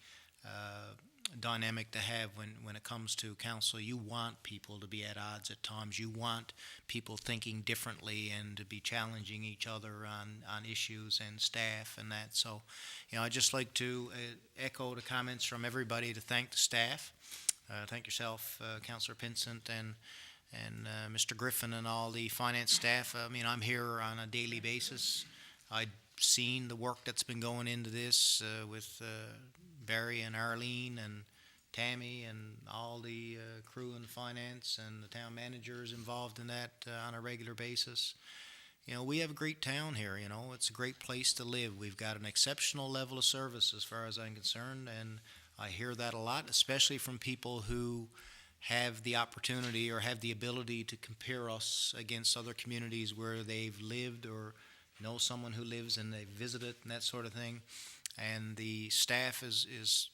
dynamic to have when it comes to council. You want people to be at odds at times. You want people thinking differently and to be challenging each other on issues and staff and that. So, I'd just like to echo the comments from everybody to thank the staff. Thank yourself, Councillor Pinsent, and Mr. Griffin and all the finance staff. I mean, I'm here on a daily basis. I seen the work that's been going into this with Barry and Arlene and Tammy and all the crew in finance and the town managers involved in that on a regular basis. You know, we have a great town here, you know, it's a great place to live. We've got an exceptional level of service as far as I'm concerned, and I hear that a lot, especially from people who have the opportunity or have the ability to compare us against other communities where they've lived or know someone who lives and they've visited and that sort of thing. And the staff is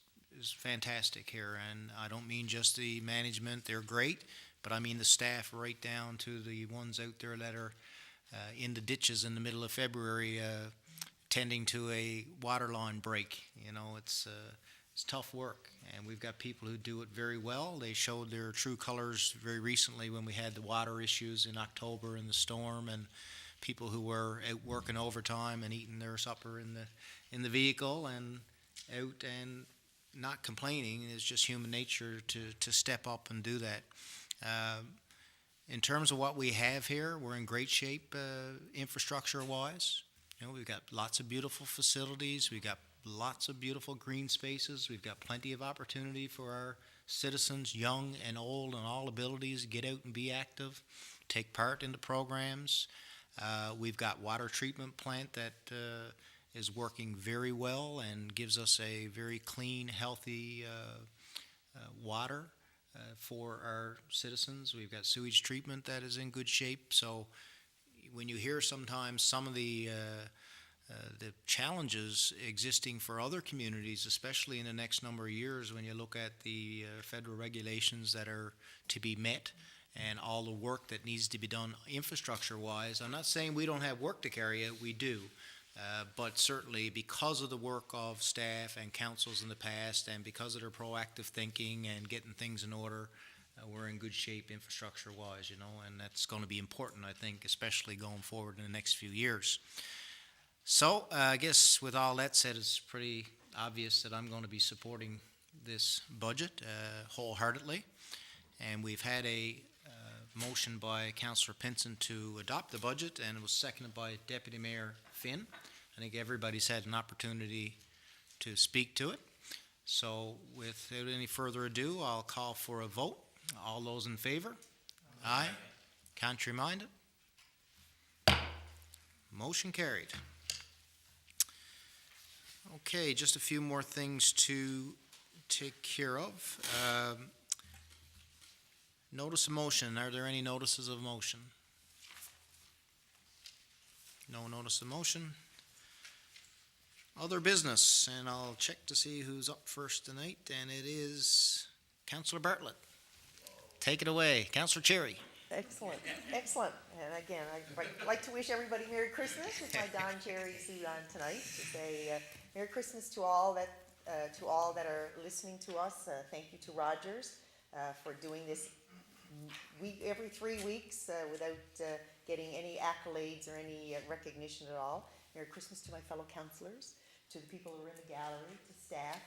fantastic here, and I don't mean just the management, they're great, but I mean the staff right down to the ones out there that are in the ditches in the middle of February tending to a water line break. You know, it's tough work, and we've got people who do it very well. They showed their true colors very recently when we had the water issues in October and the storm, and people who were out working overtime and eating their supper in the vehicle and out and not complaining. It's just human nature to step up and do that. In terms of what we have here, we're in great shape infrastructure-wise. You know, we've got lots of beautiful facilities. We've got lots of beautiful green spaces. We've got plenty of opportunity for our citizens, young and old, and all abilities, to get out and be active, take part in the programs. We've got water treatment plant that is working very well and gives us a very clean, healthy water for our citizens. We've got sewage treatment that is in good shape. So when you hear sometimes some of the challenges existing for other communities, especially in the next number of years, when you look at the federal regulations that are to be met and all the work that needs to be done infrastructure-wise, I'm not saying we don't have work to carry out, we do. But certainly because of the work of staff and councils in the past and because of their proactive thinking and getting things in order, we're in good shape infrastructure-wise, you know, and that's going to be important, I think, especially going forward in the next few years. So I guess with all that said, it's pretty obvious that I'm going to be supporting this budget wholeheartedly. And we've had a motion by Councillor Pinson to adopt the budget, and it was seconded by Deputy Mayor Finn. I think everybody's had an opportunity to speak to it. So without any further ado, I'll call for a vote. All those in favor? Aye. Contrary-minded? Motion carried. Okay, just a few more things to take care of. Notice of motion. Are there any notices of motion? No notice of motion. Other business, and I'll check to see who's up first tonight, and it is Councillor Bartlett. Take it away. Councillor Cherry. Excellent, excellent. And again, I'd like to wish everybody Merry Christmas with my Don Cherry suit on tonight. To say Merry Christmas to all that are listening to us. Thank you to Rogers for doing this every 3 weeks without getting any accolades or any recognition at all. Merry Christmas to my fellow councillors, to the people who are in the gallery, to staff.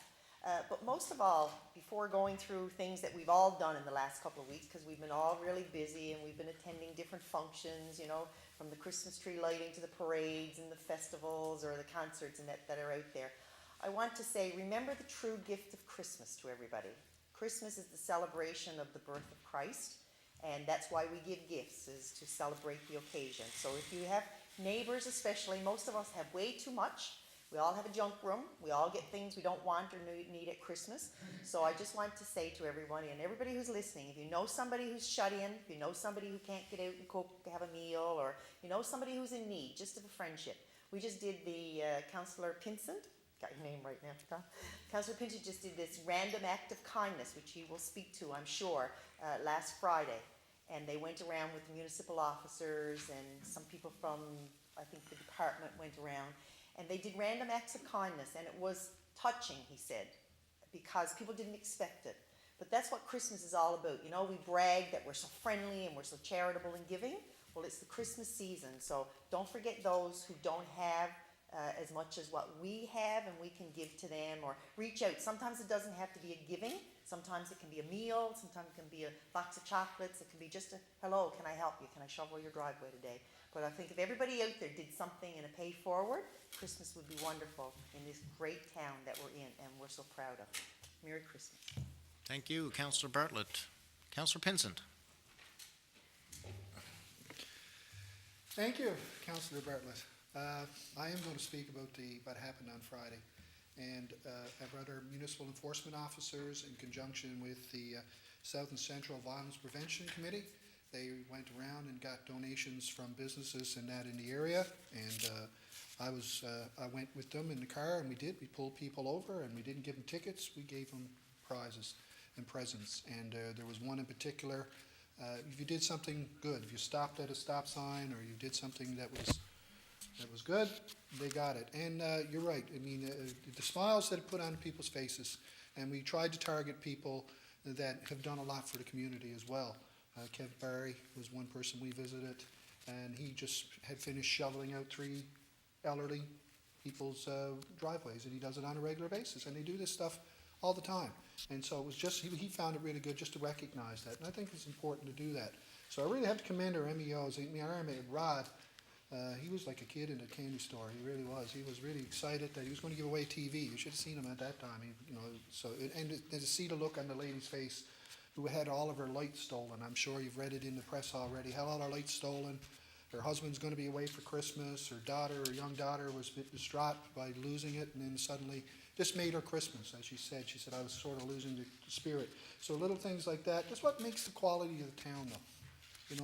But most of all, before going through things that we've all done in the last couple of weeks, because we've been all really busy and we've been attending different functions, you know, from the Christmas tree lighting to the parades and the festivals or the concerts and that are out there, I want to say, remember the true gift of Christmas to everybody. Christmas is the celebration of the birth of Christ, and that's why we give gifts, is to celebrate the occasion. So if you have neighbors especially, most of us have way too much. We all have a junk room. We all get things we don't want or need at Christmas. So I just want to say to everybody and everybody who's listening, if you know somebody who's shut in, if you know somebody who can't get out and cook, have a meal, or you know somebody who's in need, just of a friendship. We just did the Councillor Pinson, got your name right now, Tom. Councillor Pinson just did this random act of kindness, which he will speak to, I'm sure, last Friday. And they went around with municipal officers and some people from, I think, the department went around. And they did random acts of kindness, and it was touching, he said, because people didn't expect it. But that's what Christmas is all about. You know, we brag that we're so friendly and we're so charitable in giving. Well, it's the Christmas season, so don't forget those who don't have as much as what we have and we can give to them, or reach out. Sometimes it doesn't have to be a giving. Sometimes it can be a meal. Sometimes it can be a box of chocolates. It can be just a, hello, can I help you? Can I shovel your driveway today? But I think if everybody out there did something in a pay forward, Christmas would be wonderful in this great town that we're in and we're so proud of. Merry Christmas. Thank you, Councillor Bartlett. Councillor Pinsent. Thank you, Councillor Bartlett. I am going to speak about what happened on Friday. And about our municipal enforcement officers in conjunction with the South and Central Violence Prevention Committee. They went around and got donations from businesses and that in the area. And I went with them in the car, and we pulled people over, and we didn't give them tickets. We gave them prizes and presents. And there was one in particular, if you did something good, if you stopped at a stop sign or you did something that was good, they got it. And you're right. I mean, the smiles that it put on people's faces, and we tried to target people that have done a lot for the community as well. Kev Barry was one person we visited, and he just had finished shoveling out 3 elderly people's driveways, and he does it on a regular basis, and they do this stuff all the time. And so it was just, he found it really good just to recognize that, and I think it's important to do that. So I really have to commend our MEOs. I mean, our MEO, Rod, he was like a kid in a candy store. He really was. He was really excited that he was going to give away a TV. You should have seen him at that time. And to see the look on the lady's face who had all of her lights stolen. I'm sure you've read it in the press already. Had all her lights stolen. Her husband's going to be away for Christmas. Her young daughter, was a bit distraught by losing it, and then suddenly just made her Christmas, as she said. She said, I was sort of losing the spirit. So little things like that. That's what makes the quality of the town, though.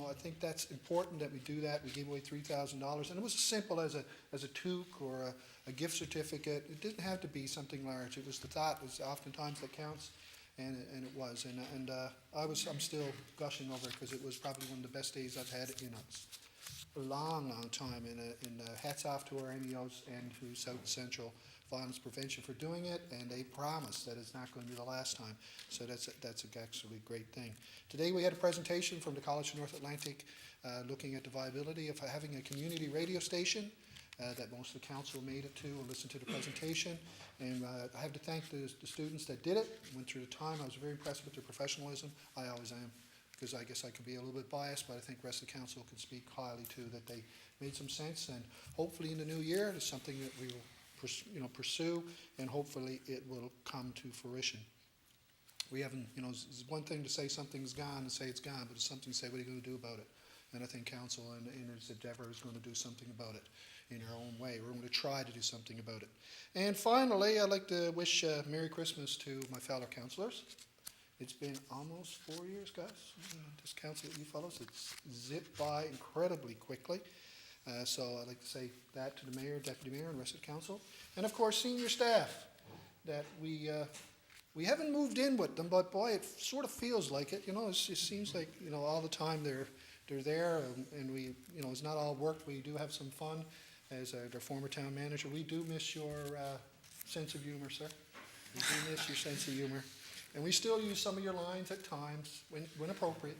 I think that's important that we do that. We gave away $3,000, and it was as simple as a toque or a gift certificate. It didn't have to be something large. It was the thought is oftentimes that counts, and it was. And I'm still gushing over it because it was probably one of the best days I've had in a long time. And hats off to our MEOs and to South Central Violence Prevention for doing it, and they promise that it's not going to be the last time. So that's actually a great thing. Today we had a presentation from the College of North Atlantic looking at the viability of having a community radio station that most of the council made it to and listened to the presentation. And I have to thank the students that did it, went through the time. I was very impressed with their professionalism. I always am, because I guess I can be a little bit biased, but I think the rest of the council can speak highly too, that they made some sense. And hopefully in the new year, it's something that we will pursue, and hopefully it will come to fruition. We haven't, it's one thing to say something's gone and say it's gone, but it's something to say, what are you going to do about it? And I think council in its endeavor is going to do something about it in our own way. We're going to try to do something about it. And finally, I'd like to wish Merry Christmas to my fellow councillors. It's been almost 4 years, guys. This council, you fellows, it's zipped by incredibly quickly. So I'd like to say that to the mayor, deputy mayor, and the rest of the council. And of course, senior staff, that we haven't moved in with them, but boy, it sort of feels like it. It seems like, all the time they're there, and we, it's not all work. We do have some fun as their former town manager. We do miss your sense of humor, sir. We do miss your sense of humor. And we still use some of your lines at times, when appropriate.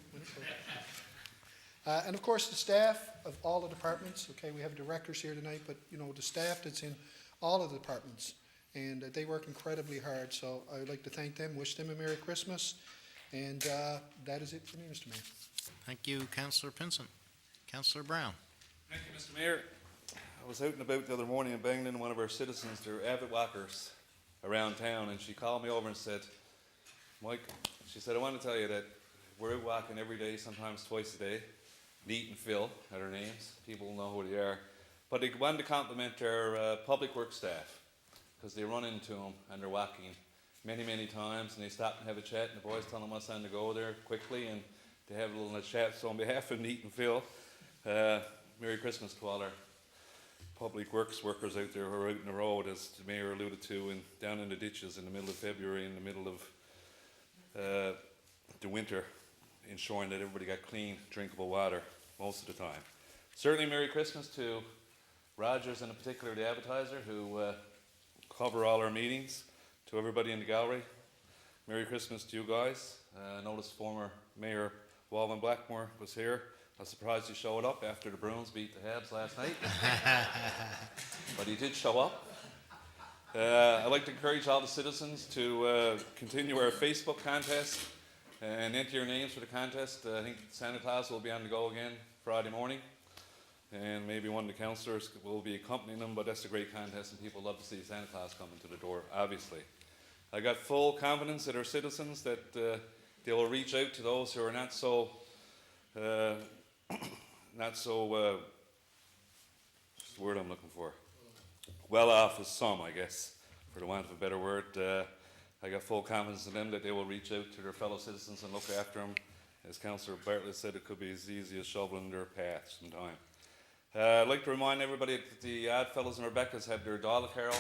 And of course, the staff of all the departments. Okay, we have directors here tonight, but the staff that's in all of the departments, and they work incredibly hard. So I would like to thank them, wish them a Merry Christmas, and that is it for me, Mr. Mayor. Thank you, Councillor Pinsent. Councillor Brown. Thank you, Mr. Mayor. I was out and about the other morning and banged into one of our citizens. They're avid walkers around town, and she called me over and said, Mike, she said, I want to tell you that we're out walking every day, sometimes twice a day. Neat and Phil are their names. People know who they are. But they wanted to compliment our public works staff, because they run into them and they're walking many, many times, and they stop and have a chat, and the boys tell them what's on to go there quickly, and they have a little chat. So on behalf of Neat and Phil, Merry Christmas to all our public works workers out there who are out in the road, as the mayor alluded to, and down in the ditches in the middle of February, in the middle of the winter, ensuring that everybody got clean, drinkable water most of the time. Certainly Merry Christmas to Rogers, and in particular the advertiser, who cover all our meetings. To everybody in the gallery, Merry Christmas to you guys. I noticed former Mayor Walvin Blackmore was here. I was surprised he showed up after the Bruins beat the Habs last night. But he did show up. I'd like to encourage all the citizens to continue our Facebook contest and enter your names for the contest. I think Santa Claus will be on the go again Friday morning, and maybe one of the councillors will be accompanying them, but that's a great contest and people love to see Santa Claus coming to the door, obviously. I got full confidence that our citizens that they will reach out to those who are not so what's the word I'm looking for? Well off as some, I guess, for the want of a better word. I got full confidence in them that they will reach out to their fellow citizens and look after them. As Councillor Bartlett said, it could be as easy as shoveling their path sometime. I'd like to remind everybody that the Odd Fellows and Rebecca's have their Dollar Carol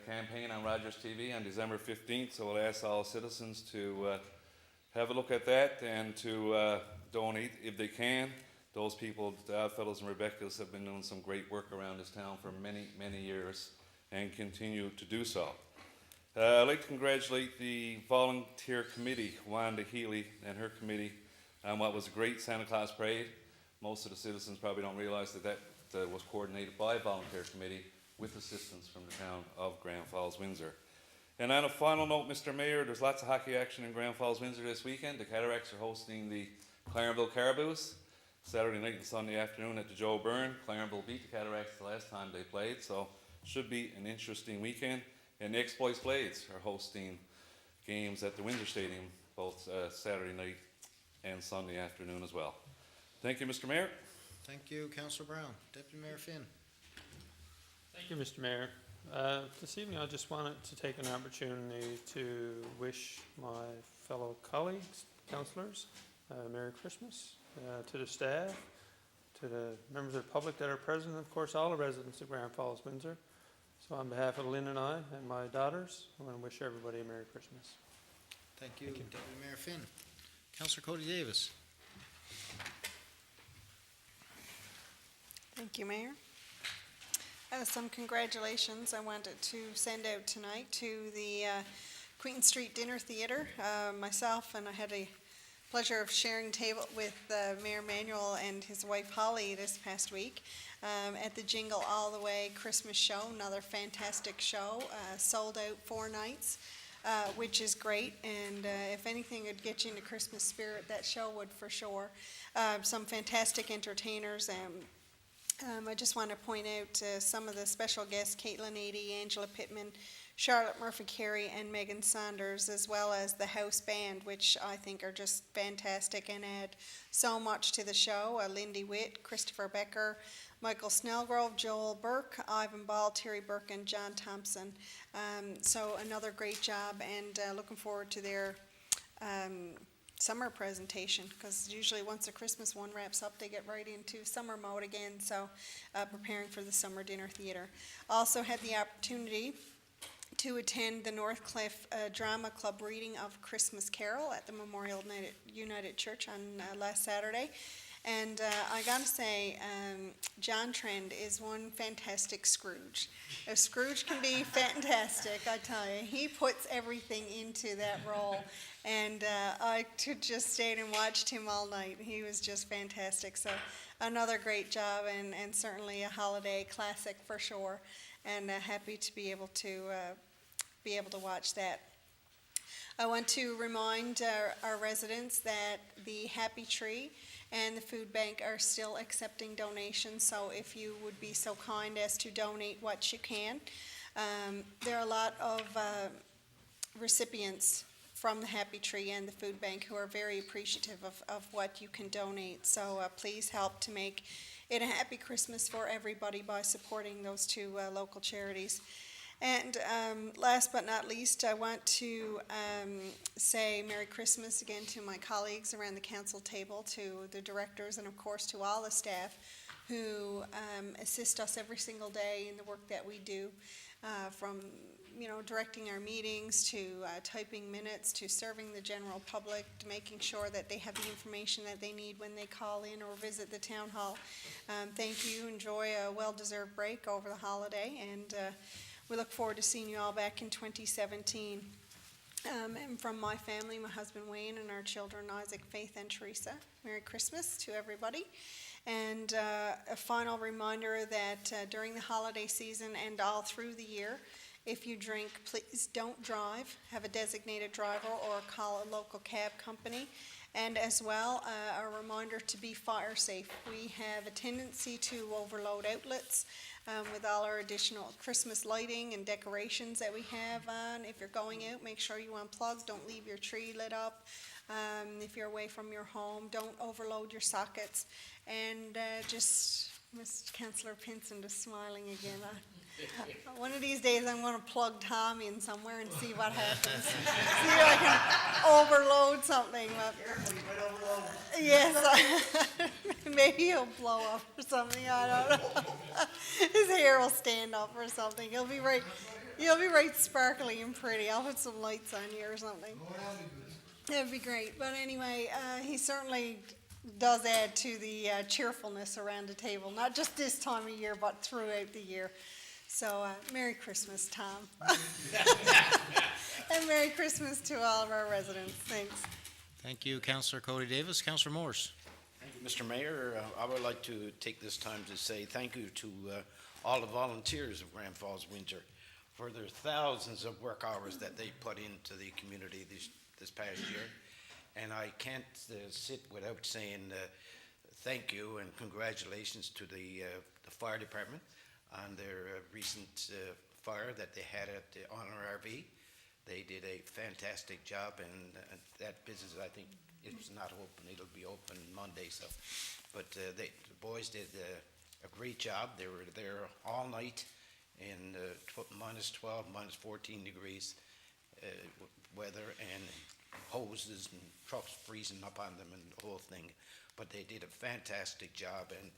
campaign on Rogers TV on December 15th, so we'll ask all citizens to have a look at that and to donate if they can. Those people, the Odd Fellows and Rebecca's, have been doing some great work around this town for many, many years and continue to do so. I'd like to congratulate the volunteer committee, Wanda Healy and her committee, on what was a great Santa Claus parade. Most of the citizens probably don't realize that was coordinated by a volunteer committee with assistance from the town of Grand Falls-Windsor. And on a final note, Mr. Mayor, there's lots of hockey action in Grand Falls-Windsor this weekend. The Cataracts are hosting the Clarenville Caraboos Saturday night and Sunday afternoon at the Joe Byrne. Clarenville beat the Cataracts the last time they played, so should be an interesting weekend. And the Exploits Blades are hosting games at the Windsor Stadium both Saturday night and Sunday afternoon as well. Thank you, Mr. Mayor. Thank you, Councillor Brown. Deputy Mayor Finn. Thank you, Mr. Mayor. This evening I just wanted to take an opportunity to wish my fellow colleagues, councillors, Merry Christmas, to the staff, to the members of the public that are present, and of course all the residents of Grand Falls-Windsor. So on behalf of Lynn and I and my daughters, I want to wish everybody a Merry Christmas. Thank you, Deputy Mayor Finn. Councillor Cody Davis. Thank you, Mayor. Some congratulations I wanted to send out tonight to the Queen Street Dinner Theatre. Myself and I had a pleasure of sharing table with Mayor Manuel and his wife Holly this past week at the Jingle All the Way Christmas show. Another fantastic show, sold out 4 nights, which is great. And if anything would get you into Christmas spirit, that show would for sure. Some fantastic entertainers. I just want to point out some of the special guests: Caitlin Adey, Angela Pittman, Charlotte Murphy-Carey, and Megan Saunders, as well as the house band, which I think are just fantastic and add so much to the show. Lindy Witt, Christopher Becker, Michael Snellgrove, Joel Burke, Ivan Ball, Terry Burke, and John Thompson. So another great job, and looking forward to their summer presentation, because usually once the Christmas one wraps up, they get right into summer mode again, so preparing for the summer dinner theater. Also had the opportunity to attend the Northcliffe Drama Club reading of Christmas Carol at the Memorial United Church on last Saturday. And I gotta say, John Trend is one fantastic Scrooge. If Scrooge can be fantastic, I tell you, he puts everything into that role. And I just stayed and watched him all night. He was just fantastic. So another great job, and certainly a holiday classic for sure. And happy to be able to watch that. I want to remind our residents that the Happy Tree and the food bank are still accepting donations, so if you would be so kind as to donate what you can. There are a lot of recipients from the Happy Tree and the food bank who are very appreciative of what you can donate, so please help to make it a happy Christmas for everybody by supporting those 2 local charities. And last but not least, I want to say Merry Christmas again to my colleagues around the council table, to the directors, and of course to all the staff who assist us every single day in the work that we do, from directing our meetings, to typing minutes, to serving the general public, to making sure that they have the information that they need when they call in or visit the town hall. Thank you. Enjoy a well-deserved break over the holiday, and we look forward to seeing you all back in 2017. And from my family, my husband Wayne and our children Isaac, Faith, and Teresa, Merry Christmas to everybody. And a final reminder that during the holiday season and all through the year, if you drink, please don't drive. Have a designated driver or call a local cab company. And as well, a reminder to be fire safe. We have a tendency to overload outlets with all our additional Christmas lighting and decorations that we have on. If you're going out, make sure you unplug. Don't leave your tree lit up. If you're away from your home, don't overload your sockets. And just, Mr. Councillor Pinson just smiling again. One of these days I'm going to plug Tom in somewhere and see what happens. See if I can overload something. Yes, maybe he'll blow up or something. I don't know. His hair will stand up or something. He'll be right sparkly and pretty. I'll put some lights on you or something. That'd be great. But anyway, he certainly does add to the cheerfulness around the table, not just this time of year, but throughout the year. So, Merry Christmas, Tom. And Merry Christmas to all of our residents. Thanks. Thank you, Councillor Cody Davis. Councillor Morris. Thank you, Mr. Mayor. I would like to take this time to say thank you to all the volunteers of Grand Falls-Windsor for their thousands of work hours that they put into the community this past year. And I can't sit without saying thank you and congratulations to the fire department on their recent fire that they had at the Honor RV. They did a fantastic job, and that business, I think, it's not open. It'll be open Monday. So, but the boys did a great job. They were there all night in minus 12, minus 14 degrees weather, and hoses and trucks freezing up on them and the whole thing. But they did a fantastic job. And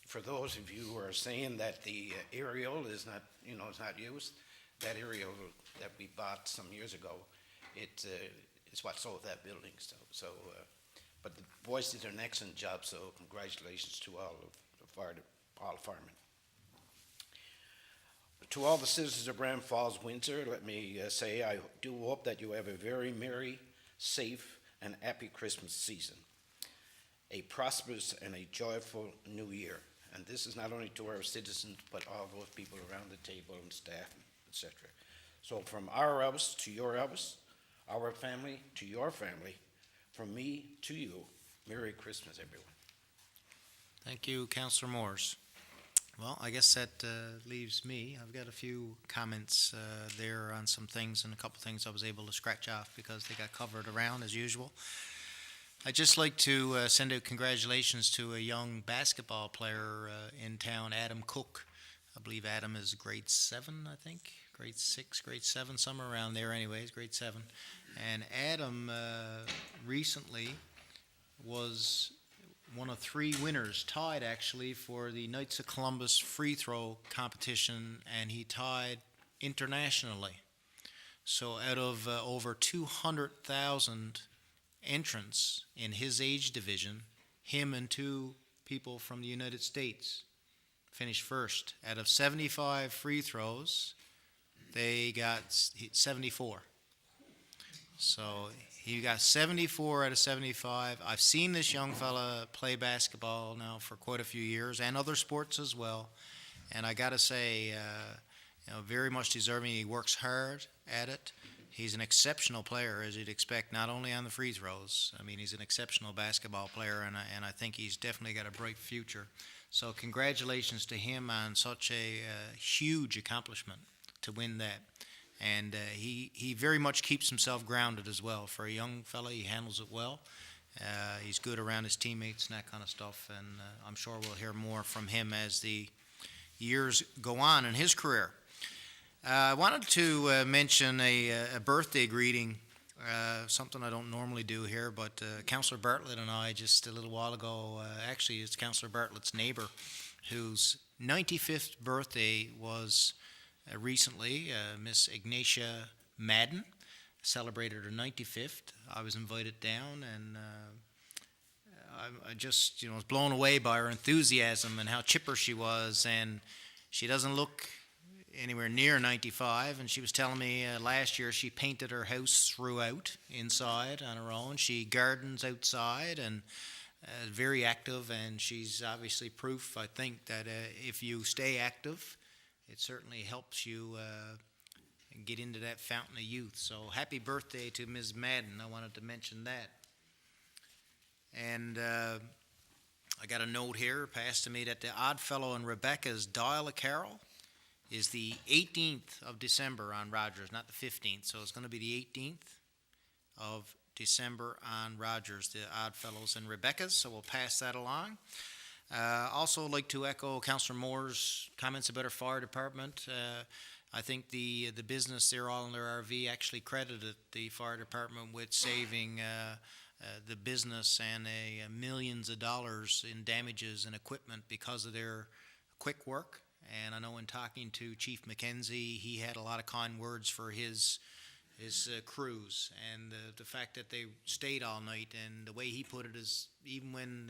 for those of you who are saying that the aerial is not, is not used, that aerial that we bought some years ago, it's what sold that building. But the boys did an excellent job. So congratulations to all the firemen. To all the citizens of Grand Falls-Windsor, let me say I do hope that you have a very merry, safe, and happy Christmas season, a prosperous and a joyful new year. And this is not only to our citizens, but all those people around the table and staff, etc. So from our house to your house, our family to your family, from me to you, Merry Christmas, everyone. Thank you, Councillor Morris. Well, I guess that leaves me. I've got a few comments there on some things, and a couple things I was able to scratch off because they got covered around as usual. I'd just like to send out congratulations to a young basketball player in town, Adam Cook. I believe Adam is grade 7, I think. Grade 6, grade 7, somewhere around there anyways, grade 7. And Adam recently was one of 3 winners, tied actually for the Knights of Columbus free throw competition, and he tied internationally. So out of over 200,000 entrants in his age division, him and 2 people from the United States finished first. Out of 75 free throws, they got 74. So he got 74 out of 75. I've seen this young fella play basketball now for quite a few years, and other sports as well. And I got to say, very much deserving. He works hard at it. He's an exceptional player, as you'd expect, not only on the free throws. I mean, he's an exceptional basketball player, and I think he's definitely got a bright future. So congratulations to him on such a huge accomplishment to win that. And he very much keeps himself grounded as well. For a young fella, he handles it well. He's good around his teammates and that kind of stuff, and I'm sure we'll hear more from him as the years go on in his career. I wanted to mention a birthday greeting, something I don't normally do here, but Councillor Bartlett and I just a little while ago, actually it's Councillor Bartlett's neighbour, whose 95th birthday was recently, Miss Ignatia Madden, celebrated her 95th. I was invited down, and I just was blown away by her enthusiasm and how chipper she was, and she doesn't look anywhere near 95, and she was telling me last year she painted her house throughout, inside, on her own. She gardens outside and very active, and she's obviously proof, I think, that if you stay active, it certainly helps you get into that fountain of youth. So happy birthday to Ms. Madden. I wanted to mention that. And I got a note here passed to me that the Oddfellow and Rebecca's Dial a Carol is the 18th of December on Rogers, not the 15th. So it's going to be the 18th of December on Rogers, the Oddfellows and Rebecca's. So we'll pass that along. Also like to echo Councillor Moore's comments about our fire department. I think the business there, all in their RV, actually credited the fire department with saving the business and millions of dollars in damages and equipment because of their quick work. And I know in talking to Chief McKenzie, he had a lot of kind words for his crews, and the fact that they stayed all night. And the way he put it is, even when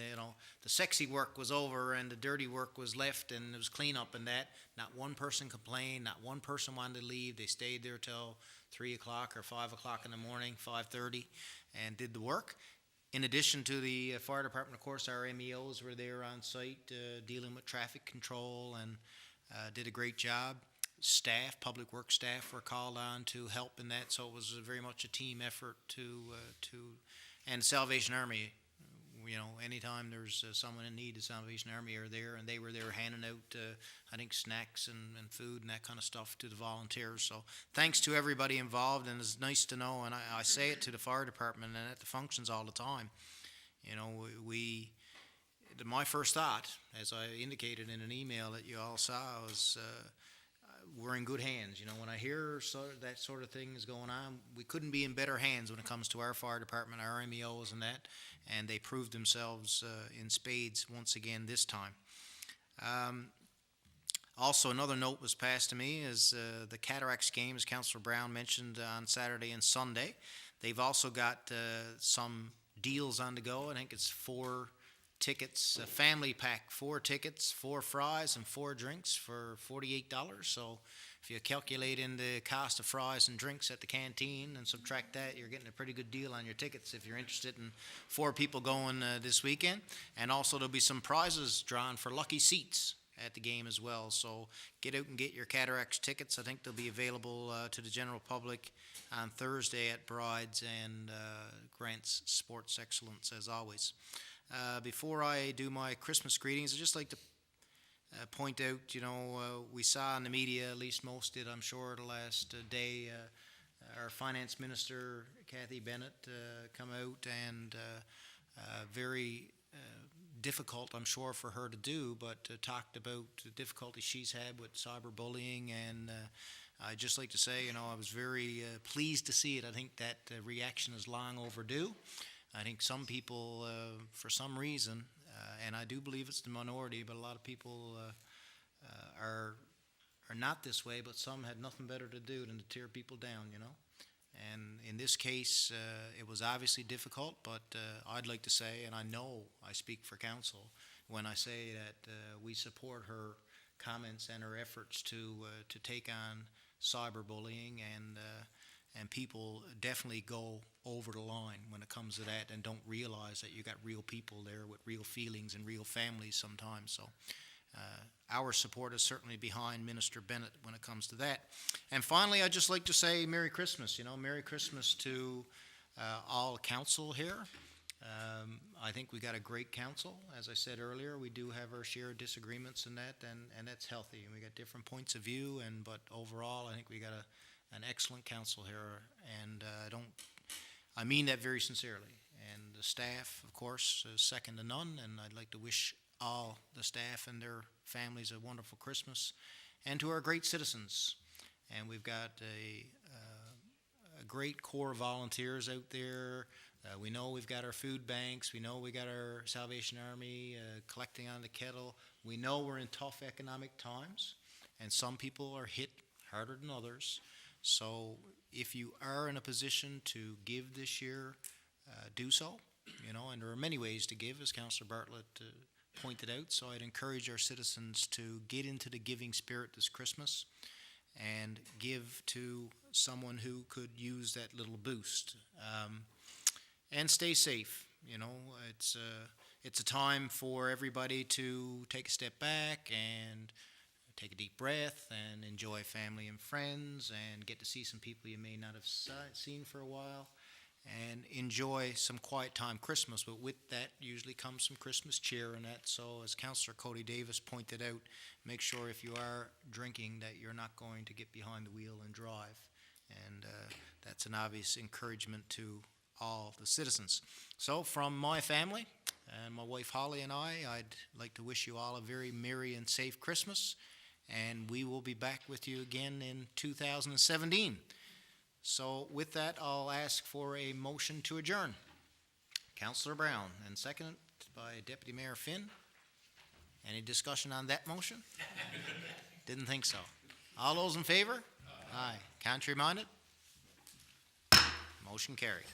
the sexy work was over and the dirty work was left and it was cleanup and that, not one person complained, not one person wanted to leave. They stayed there till 3 o'clock or 5 o'clock in the morning, 5:30, and did the work. In addition to the fire department, of course, our MEOs were there on site dealing with traffic control and did a great job. Staff, public works staff, were called on to help in that, so it was very much a team effort and Salvation Army. Anytime there's someone in need, the Salvation Army are there, and they were there handing out, I think, snacks and food and that kind of stuff to the volunteers. So thanks to everybody involved, and it's nice to know, and I say it to the fire department and at the functions all the time. My first thought, as I indicated in an email that you all saw, was we're in good hands. When I hear that sort of thing is going on, we couldn't be in better hands when it comes to our fire department, our MEOs and that, and they proved themselves in spades once again this time. Also, another note was passed to me is the Cataracts game, as Councillor Brown mentioned, on Saturday and Sunday. They've also got some deals on the go. I think it's 4 tickets, a family pack, 4 tickets, 4 fries, and 4 drinks for $48. So if you calculate in the cost of fries and drinks at the canteen and subtract that, you're getting a pretty good deal on your tickets if you're interested in 4 people going this weekend. And also there'll be some prizes drawn for lucky seats at the game as well. So get out and get your Cataracts tickets. I think they'll be available to the general public on Thursday at Brides and Grant's Sports Excellence, as always. Before I do my Christmas greetings, I'd just like to point out, we saw in the media, at least most did, I'm sure, the last day, our finance minister, Kathy Bennett, come out and very difficult, I'm sure, for her to do, but talked about the difficulty she's had with cyberbullying. And I'd just like to say, I was very pleased to see it. I think that reaction is long overdue. I think some people, for some reason, and I do believe it's the minority, but a lot of people are not this way, but some had nothing better to do than to tear people down, And in this case, it was obviously difficult, but I'd like to say, and I know I speak for council when I say that we support her comments and her efforts to take on cyberbullying, and people definitely go over the line when it comes to that and don't realize that you got real people there with real feelings and real families sometimes. So our support is certainly behind Minister Bennett when it comes to that. And finally, I'd just like to say Merry Christmas. Merry Christmas to all council here. I think we got a great council. As I said earlier, we do have our share of disagreements in that, and that's healthy. And we got different points of view, but overall, I think we got an excellent council here, and I mean that very sincerely. And the staff, of course, is second to none, and I'd like to wish all the staff and their families a wonderful Christmas, and to our great citizens. And we've got a great core of volunteers out there. We know we've got our food banks. We know we got our Salvation Army collecting on the kettle. We know we're in tough economic times, and some people are hit harder than others. So if you are in a position to give this year, do so. And there are many ways to give, as Councillor Bartlett pointed out. So I'd encourage our citizens to get into the giving spirit this Christmas. and give to someone who could use that little boost. And stay safe. You know, it's a time for everybody to take a step back and take a deep breath and enjoy family and friends and get to see some people you may not have seen for a while and enjoy some quiet time Christmas. But with that usually comes some Christmas cheer and that. So as Councillor Cody Davis pointed out, make sure if you are drinking that you're not going to get behind the wheel and drive. And that's an obvious encouragement to all the citizens. So from my family and my wife Holly and I'd like to wish you all a very merry and safe Christmas, and we will be back with you again in 2017. So with that, I'll ask for a motion to adjourn. Councillor Brown, and seconded by Deputy Mayor Finn. Any discussion on that motion? Didn't think so. All those in favor? Aye. Contrary minded? Motion carried.